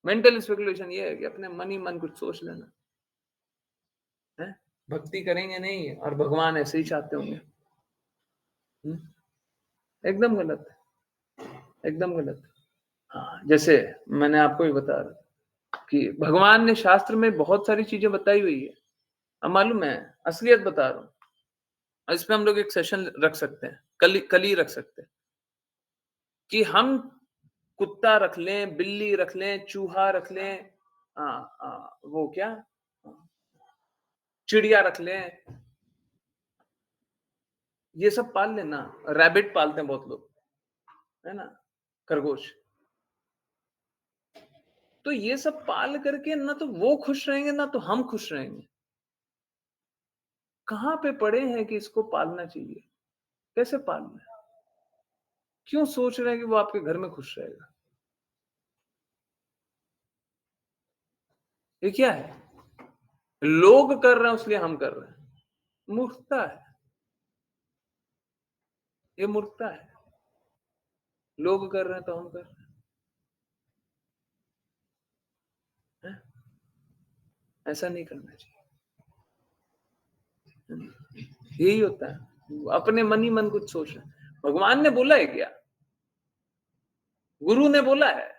मेंटल स्पेकुलेशन ये है कि अपने मन ही मन कुछ सोच लेना है, भक्ति करेंगे नहीं और भगवान ऐसे ही चाहते होंगे। एकदम गलत है, एकदम गलत है। हाँ, जैसे मैंने आपको ही बता रहा कि भगवान ने शास्त्र में बहुत सारी चीजें बताई हुई है। अब मालूम है, असलियत बता रहा हूँ, और इस पे हम लोग एक सेशन रख सकते हैं, कल ही रख सकते हैं कि हम कुत्ता रख लें, बिल्ली रख लें, चूहा रख लें, वो क्या, चिड़िया रख लें, ये सब पाल लेना। रैबिट पालते हैं बहुत लोग, है ना, खरगोश। तो ये सब पाल करके ना तो वो खुश रहेंगे ना तो हम खुश रहेंगे। कहाँ पे पढ़े हैं कि इसको पालना चाहिए? कैसे पालना है? क्यों सोच रहे हैं कि वो आपके घर में खुश रहेगा? ये क्या है? लोग कर रहे हैं इसलिए हम कर रहे हैं। मूर्खता है, ये मूर्खता है। लोग कर रहे हैं तो हम कर रहे हैं। ऐसा नहीं करना चाहिए। यही होता है, अपने मन ही मन कुछ सोच रहे हैं। भगवान ने बोला है क्या? गुरु ने बोला है?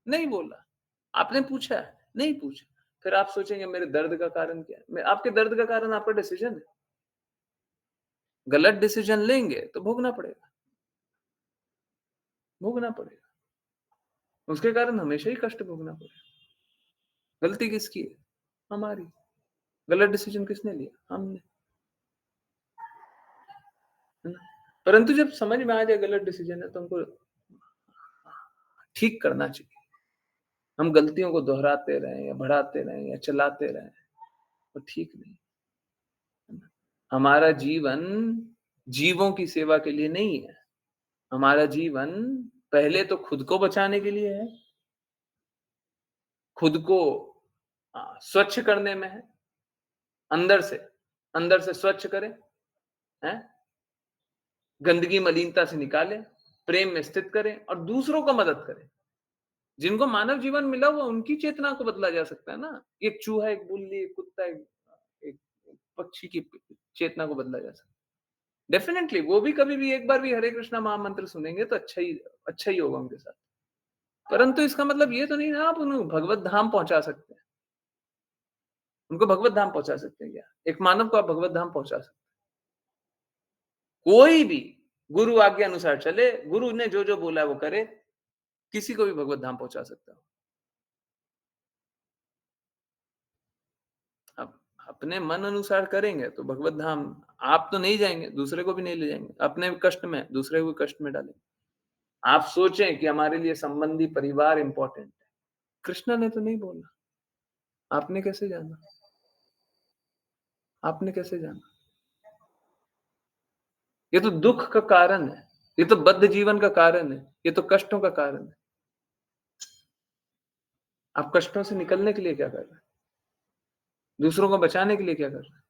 नहीं बोला। आपने पूछा है? नहीं पूछा। फिर आप सोचेंगे मेरे दर्द का कारण क्या है? आपके दर्द का कारण आपका डिसीजन है। गलत डिसीजन लेंगे तो भोगना पड़ेगा, भोगना पड़ेगा। उसके कारण हमेशा ही कष्ट भोगना पड़ेगा। गलती किसकी है? हमारी। गलत डिसीजन किसने लिया? हमने, है ना? परंतु जब समझ में आ जाए गलत डिसीजन है तो हमको ठीक करना चाहिए। हम गलतियों को दोहराते रहें या बढ़ाते रहें या चलाते रहें, वो ठीक नहीं। हमारा जीवन जीवों की सेवा के लिए नहीं है। हमारा जीवन पहले तो खुद को बचाने के लिए है, खुद को स्वच्छ करने में है। अंदर से स्वच्छ करें, हैं? गंदगी मलिनता से निकालें, प्रेम में स्थित करें और दूसरों को मदद करें। जिनको मानव जीवन मिला हुआ उनकी चेतना को बदला जा सकता है ना। एक चूहा, एक बिल्ली, एक कुत्ता, एक पक्षी की चेतना को बदला जा सकता है। डेफिनेटली वो भी कभी भी एक बार भी हरे कृष्णा महामंत्र सुनेंगे तो अच्छा ही होगा उनके साथ। परंतु इसका मतलब ये तो नहीं ना आप उन्हें भगवत धाम पहुंचा सकते हैं। उनको भगवत धाम पहुंचा सकते हैं क्या? एक मानव को आप भगवत धाम पहुंचा सकते हैं। कोई भी गुरु आज्ञा अनुसार चले, गुरु ने जो जो बोला वो करे, किसी को भी भगवत धाम पहुंचा सकता है। अब अपने मन अनुसार करेंगे तो भगवत धाम आप तो नहीं जाएंगे, दूसरे को भी नहीं ले जाएंगे। अपने कष्ट में दूसरे को कष्ट में डालेंगे। आप सोचें कि हमारे लिए संबंधी परिवार इंपॉर्टेंट है। कृष्ण ने तो नहीं बोला। आपने कैसे जाना? आपने कैसे जाना? ये तो दुख का कारण है, ये तो बद्ध जीवन का कारण है, ये तो कष्टों का कारण है। आप कष्टों से निकलने के लिए क्या कर रहे हैं? दूसरों को बचाने के लिए क्या कर रहे हैं?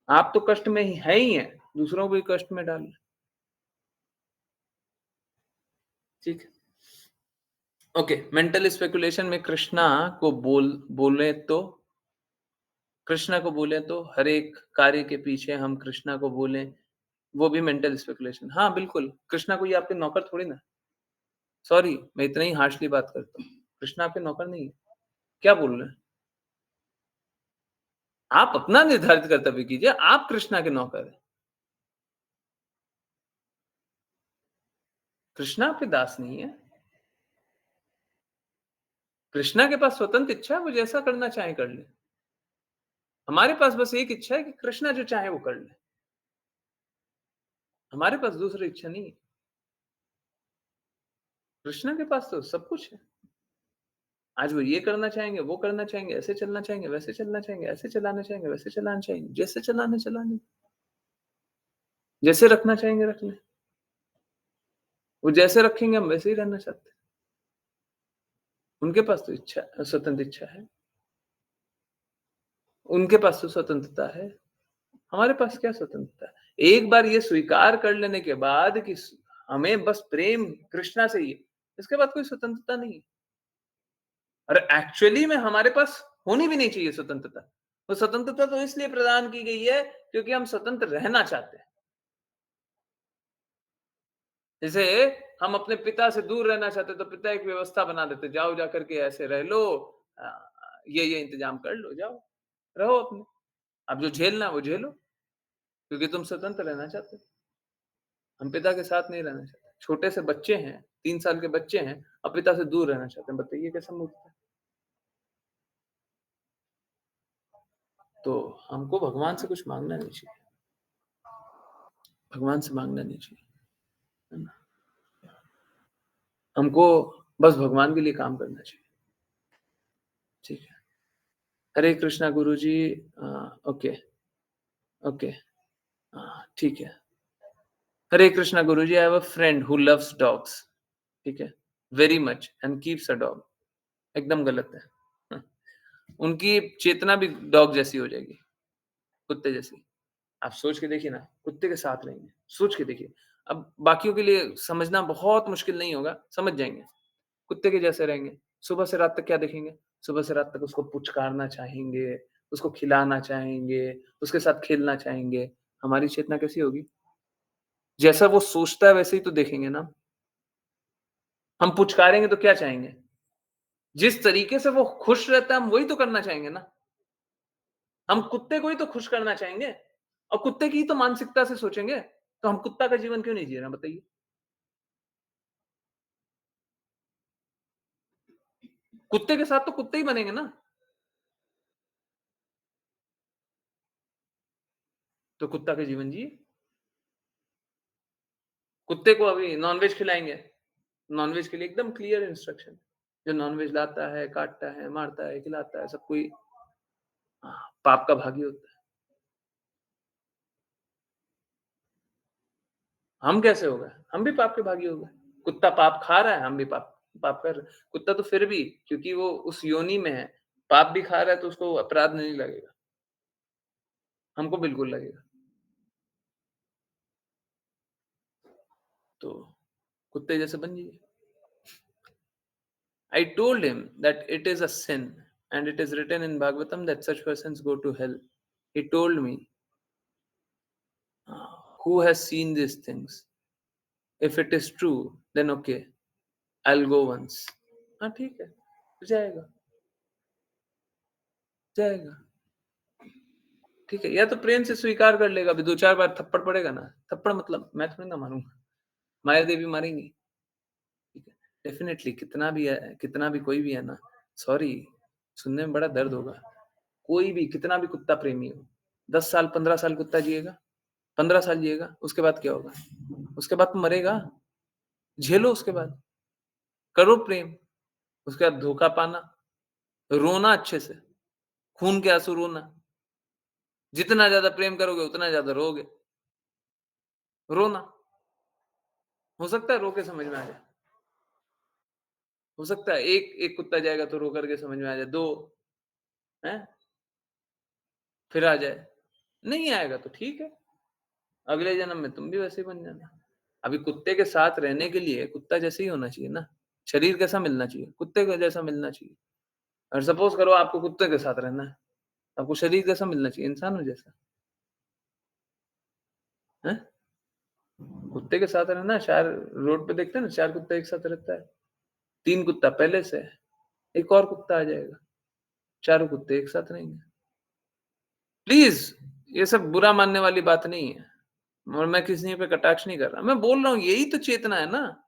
आप तो कष्ट में ही हैं, दूसरों को भी कष्ट में डाल रहे हैं। ठीक है, ओके। मेंटल स्पेकुलेशन में कृष्णा को बोले तो हर एक कार्य के पीछे हम कृष्णा को बोलें, वो भी मेंटल स्पेकुलेशन। हाँ बिल्कुल, कृष्णा कोई आपके नौकर थोड़ी ना। सॉरी, मैं इतना ही हार्शली बात करता हूँ। कृष्णा आपके नौकर नहीं है। क्या बोल रहे हैं? आप अपना निर्धारित कर्तव्य कीजिए, आप कृष्णा के नौकर हैं। कृष्णा आपके दास नहीं है। कृष्णा के पास स्वतंत्र इच्छा है, वो जैसा करना चाहे कर ले। हमारे पास बस एक इच्छा है कि कृष्णा जो चाहे वो कर ले। हमारे पास दूसरी इच्छा नहीं है। कृष्णा के पास तो सब कुछ है। आज वो ये करना चाहेंगे, वो करना चाहेंगे, ऐसे चलना चाहेंगे, वैसे चलना चाहेंगे, ऐसे चलाना चाहेंगे, वैसे चलाना चाहेंगे, जैसे चलाने, जैसे रखना चाहेंगे रख लें। वो जैसे रखेंगे हम वैसे ही रहना चाहते हैं। उनके पास तो स्वतंत्र इच्छा है। उनके पास तो स्वतंत्रता है। हमारे पास क्या स्वतंत्रता है? एक बार ये स्वीकार कर लेने के बाद कि हमें बस प्रेम कृष्णा से ही है, इसके बाद कोई स्वतंत्रता नहीं है। और एक्चुअली में हमारे पास होनी भी नहीं चाहिए स्वतंत्रता। तो स्वतंत्रता तो इसलिए प्रदान की गई है क्योंकि हम स्वतंत्र रहना चाहते हैं। जैसे हम अपने पिता से दूर रहना चाहते तो पिता एक व्यवस्था बना देते, जाओ जाकर के ऐसे रह लो, ये इंतजाम कर लो, जाओ रहो अपने, अब जो झेलना है वो झेलो, क्योंकि तुम स्वतंत्र रहना चाहते हो। हम पिता के साथ नहीं रहना चाहते। छोटे से बच्चे हैं, 3 साल के बच्चे हैं, अब पिता से दूर रहना चाहते हैं, बताइए कैसा मूर्ख है। तो हमको भगवान से कुछ मांगना नहीं चाहिए, भगवान से मांगना नहीं चाहिए, है ना? हमको बस भगवान के लिए काम करना चाहिए, ठीक है। हरे कृष्णा गुरु जी। ओके ओके, ठीक है। Hare Krishna guru ji, I have a friend who loves dogs, ठीक है, very much and keeps a dog. एकदम गलत है। उनकी चेतना भी डॉग जैसी हो जाएगी, कुत्ते जैसी। आप सोच के देखिए ना, कुत्ते के साथ रहेंगे, सोच के देखिए। अब बाकियों के लिए समझना बहुत मुश्किल नहीं होगा, समझ जाएंगे। कुत्ते के जैसे रहेंगे, सुबह से रात तक क्या देखेंगे? सुबह से रात तक उसको पुचकारना चाहेंगे, उसको खिलाना चाहेंगे, उसके साथ खेलना चाहेंगे। हमारी चेतना कैसी होगी? जैसा वो सोचता है वैसे ही तो देखेंगे ना। हम पुचकारेंगे तो क्या चाहेंगे? जिस तरीके से वो खुश रहता है हम वही तो करना चाहेंगे ना। हम कुत्ते को ही तो खुश करना चाहेंगे और कुत्ते की ही तो मानसिकता से सोचेंगे, तो हम कुत्ता का जीवन क्यों नहीं जी रहे हैं बताइए? कुत्ते के साथ तो कुत्ते ही बनेंगे ना। तो कुत्ता का जीवन जिए। कुत्ते को अभी नॉनवेज खिलाएंगे, नॉनवेज के लिए एकदम क्लियर इंस्ट्रक्शन। जो नॉनवेज लाता है, काटता है, मारता है, खिलाता है, सब कोई पाप का भागी होता है। हम कैसे हो गए? हम भी पाप के भागी हो गए। कुत्ता पाप खा रहा है, हम भी पाप पाप कर रहे हैं। कुत्ता तो फिर भी, क्योंकि वो उस योनि में है, पाप भी खा रहा है तो उसको अपराध नहीं लगेगा, हमको बिल्कुल लगेगा। तो कुत्ते जैसे बन जाइए। I told him that it is a sin and it is written in Bhagavatam that such persons go to hell. He told me, who has seen these things? If it is true, then okay, I'll go once. हाँ ठीक है, जाएगा जाएगा, ठीक है। या तो प्रेम से स्वीकार कर लेगा, अभी 2-4 बार थप्पड़ पड़ेगा ना, थप्पड़ मतलब मैं थोड़ी ना मारूंगा, माया देवी मारेंगी, ठीक है। डेफिनेटली कितना भी है, कितना भी कोई भी है ना, सॉरी, सुनने में बड़ा दर्द होगा। कोई भी कितना भी कुत्ता प्रेमी हो, 10 साल 15 साल कुत्ता जिएगा, 15 साल जिएगा, उसके बाद क्या होगा? उसके बाद तो मरेगा। झेलो, उसके बाद करो प्रेम, उसके बाद धोखा पाना, रोना अच्छे से, खून के आंसू रोना। जितना ज्यादा प्रेम करोगे उतना ज्यादा रोगे। रोना, हो सकता है रो के समझ में आ जाए, हो सकता है एक एक कुत्ता जाएगा तो रो करके समझ में आ जाए, 2 हैं फिर आ जाए, नहीं आएगा तो ठीक है, अगले जन्म में तुम भी वैसे ही बन जाना। अभी कुत्ते के साथ रहने के लिए कुत्ता जैसे ही होना चाहिए ना। शरीर कैसा मिलना चाहिए? कुत्ते के जैसा मिलना चाहिए। और सपोज करो आपको कुत्ते के साथ रहना है, आपको शरीर कैसा मिलना चाहिए? इंसानों जैसा, है? कुत्ते के साथ रहना, 4 रोड पे देखते हैं ना, 4 कुत्ता एक साथ रहता है, 3 कुत्ता पहले से है, एक और कुत्ता आ जाएगा, चारों कुत्ते एक साथ रहेंगे। प्लीज, ये सब बुरा मानने वाली बात नहीं है और मैं किसी पे कटाक्ष नहीं कर रहा, मैं बोल रहा हूँ यही तो चेतना है ना।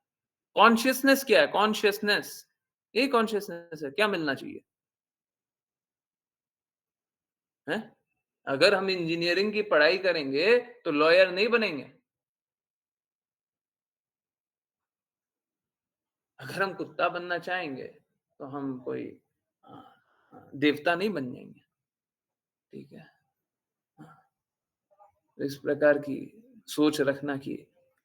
कॉन्शियसनेस क्या है? कॉन्शियसनेस, यही कॉन्शियसनेस है। क्या मिलना चाहिए? है? अगर हम इंजीनियरिंग की पढ़ाई करेंगे तो लॉयर नहीं बनेंगे। अगर हम कुत्ता बनना चाहेंगे तो हम कोई देवता नहीं बन जाएंगे, ठीक है। इस प्रकार की सोच रखना कि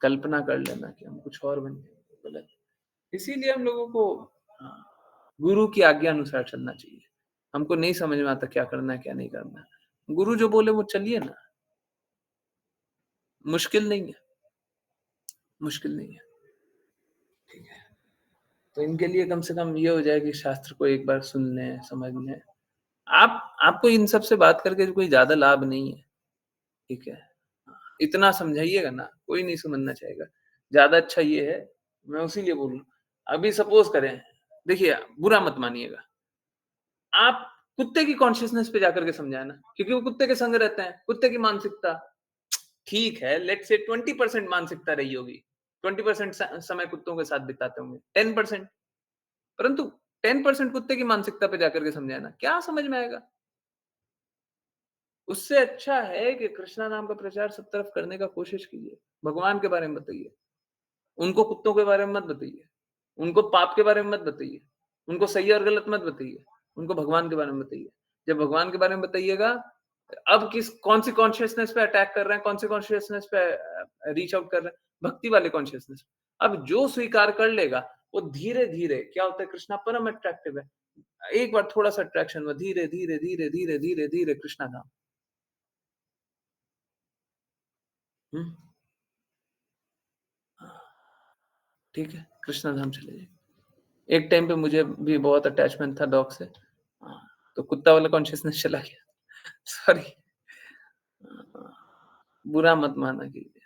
कल्पना कर लेना कि हम कुछ और बन जाएंगे, गलत। इसीलिए हम लोगों को गुरु की आज्ञा अनुसार चलना चाहिए। हमको नहीं समझ में आता क्या करना है क्या नहीं करना है, गुरु जो बोले वो चलिए ना, मुश्किल नहीं है। मुश्किल नहीं है, ठीक है। तो इनके लिए कम से कम ये हो जाए कि शास्त्र को एक बार सुन लें, समझ लें। आपको इन सब से बात करके कोई ज्यादा लाभ नहीं है, ठीक है। इतना समझाइएगा ना, कोई नहीं समझना चाहेगा। ज्यादा अच्छा ये है, मैं उसी लिए बोल रहा हूँ। अभी सपोज करें, देखिए बुरा मत मानिएगा, आप कुत्ते की कॉन्शियसनेस पे जाकर के समझाए ना, क्योंकि वो कुत्ते के संग रहते हैं, कुत्ते की मानसिकता ठीक है, लेट्स से 20% मानसिकता रही होगी, 20% समय कुत्तों के साथ बिताते होंगे, 10%, परंतु 10% कुत्ते की मानसिकता पे जाकर के समझाए ना, क्या समझ में आएगा? उससे अच्छा है कि कृष्णा नाम का प्रचार सब तरफ करने का कोशिश कीजिए। भगवान के बारे में बताइए, उनको कुत्तों के बारे में मत बताइए, उनको पाप के बारे में मत बताइए, उनको सही और गलत मत बताइए, उनको भगवान के बारे में बताइए। जब भगवान के बारे में बताइएगा, अब कौन सी कॉन्शियसनेस पे अटैक कर रहे हैं, कौन सी कॉन्शियसनेस पे रीच आउट कर रहे हैं, भक्ति वाले कॉन्शियसनेस। अब जो स्वीकार कर लेगा वो धीरे धीरे क्या होता है, कृष्णा परम अट्रैक्टिव है। एक बार थोड़ा सा अट्रैक्शन हुआ, धीरे धीरे धीरे धीरे धीरे धीरे कृष्णा धाम। हम्म, ठीक है, कृष्णा धाम चले जाइए। एक टाइम पे मुझे भी बहुत अटैचमेंट था डॉग से, तो कुत्ता वाला कॉन्शियसनेस चला गया। सॉरी, बुरा मत माना कीजिए,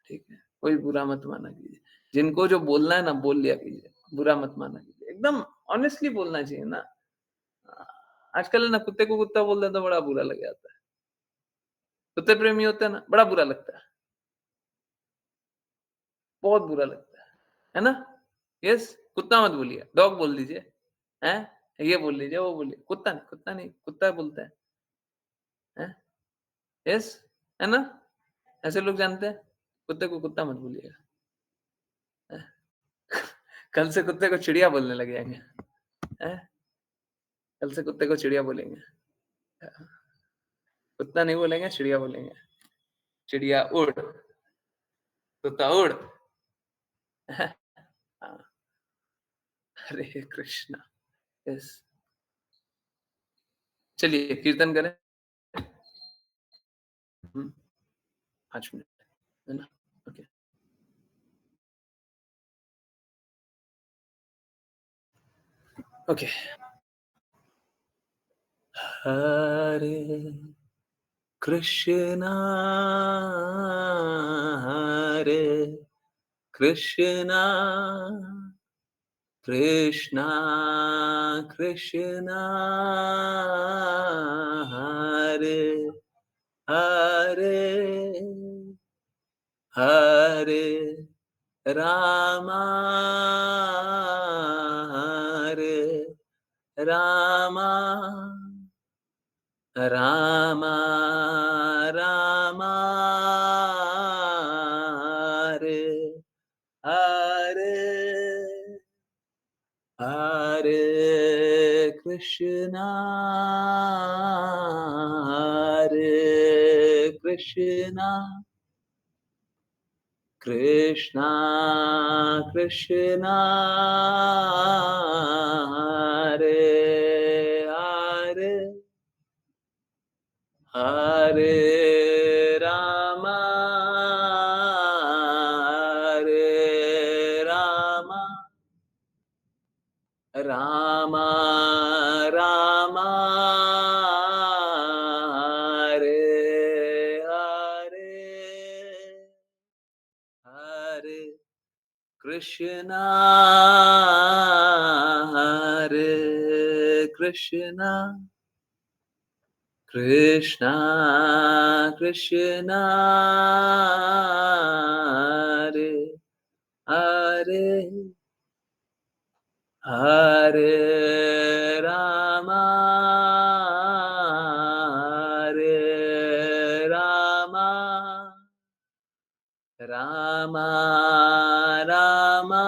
ठीक है, कोई बुरा मत माना कीजिए। जिनको जो बोलना है ना बोल लिया कीजिए, बुरा मत माना कीजिए, एकदम ऑनेस्टली बोलना चाहिए ना। आजकल ना कुत्ते को कुत्ता बोल दे तो बड़ा बुरा लग जाता है। कुत्ते प्रेमी होते हैं ना, बड़ा बुरा लगता है, बहुत बुरा लगता है ना? यस, कुत्ता मत बोलिए, डॉग बोल दीजिए, हैं? ये बोल लीजिए, वो बोलिए, कुत्ता नहीं, कुत्ता बोलता है, हैं? यस, है ना? ऐसे लोग जानते हैं, कुत्ते को कुत्ता मत बोलिएगा। हैं? कल से कुत्ते को चिड़िया बोलने लग जाएंगे, हैं? कल से कुत्ते को चिड़िया बोलेंगे, कुत्ता नहीं बोलेंगे, चिड़िया बोलेंगे। चिड़िया उड़, कुत्ता उड़। हाँ, हरे कृष्णा। यस, चलिए कीर्तन करें। 5 मिनट, है ना? ओके। ओके। हरे कृष्णा, हरे कृष्णा, कृष्णा कृष्णा, हरे हरे, हरे रामा, हरे रामा, रामा रामा, हरे हरे, हरे कृष्णा, हरे कृष्णा, कृष्णा कृष्णा, हरे हरे, हरे रामा, हरे रामा, रामा रामा, हरे हरे, हरे कृष्णा, हरे कृष्णा, कृष्णा कृष्णा, हरे हरे, हरे रामा, हरे रामा, रामा रामा,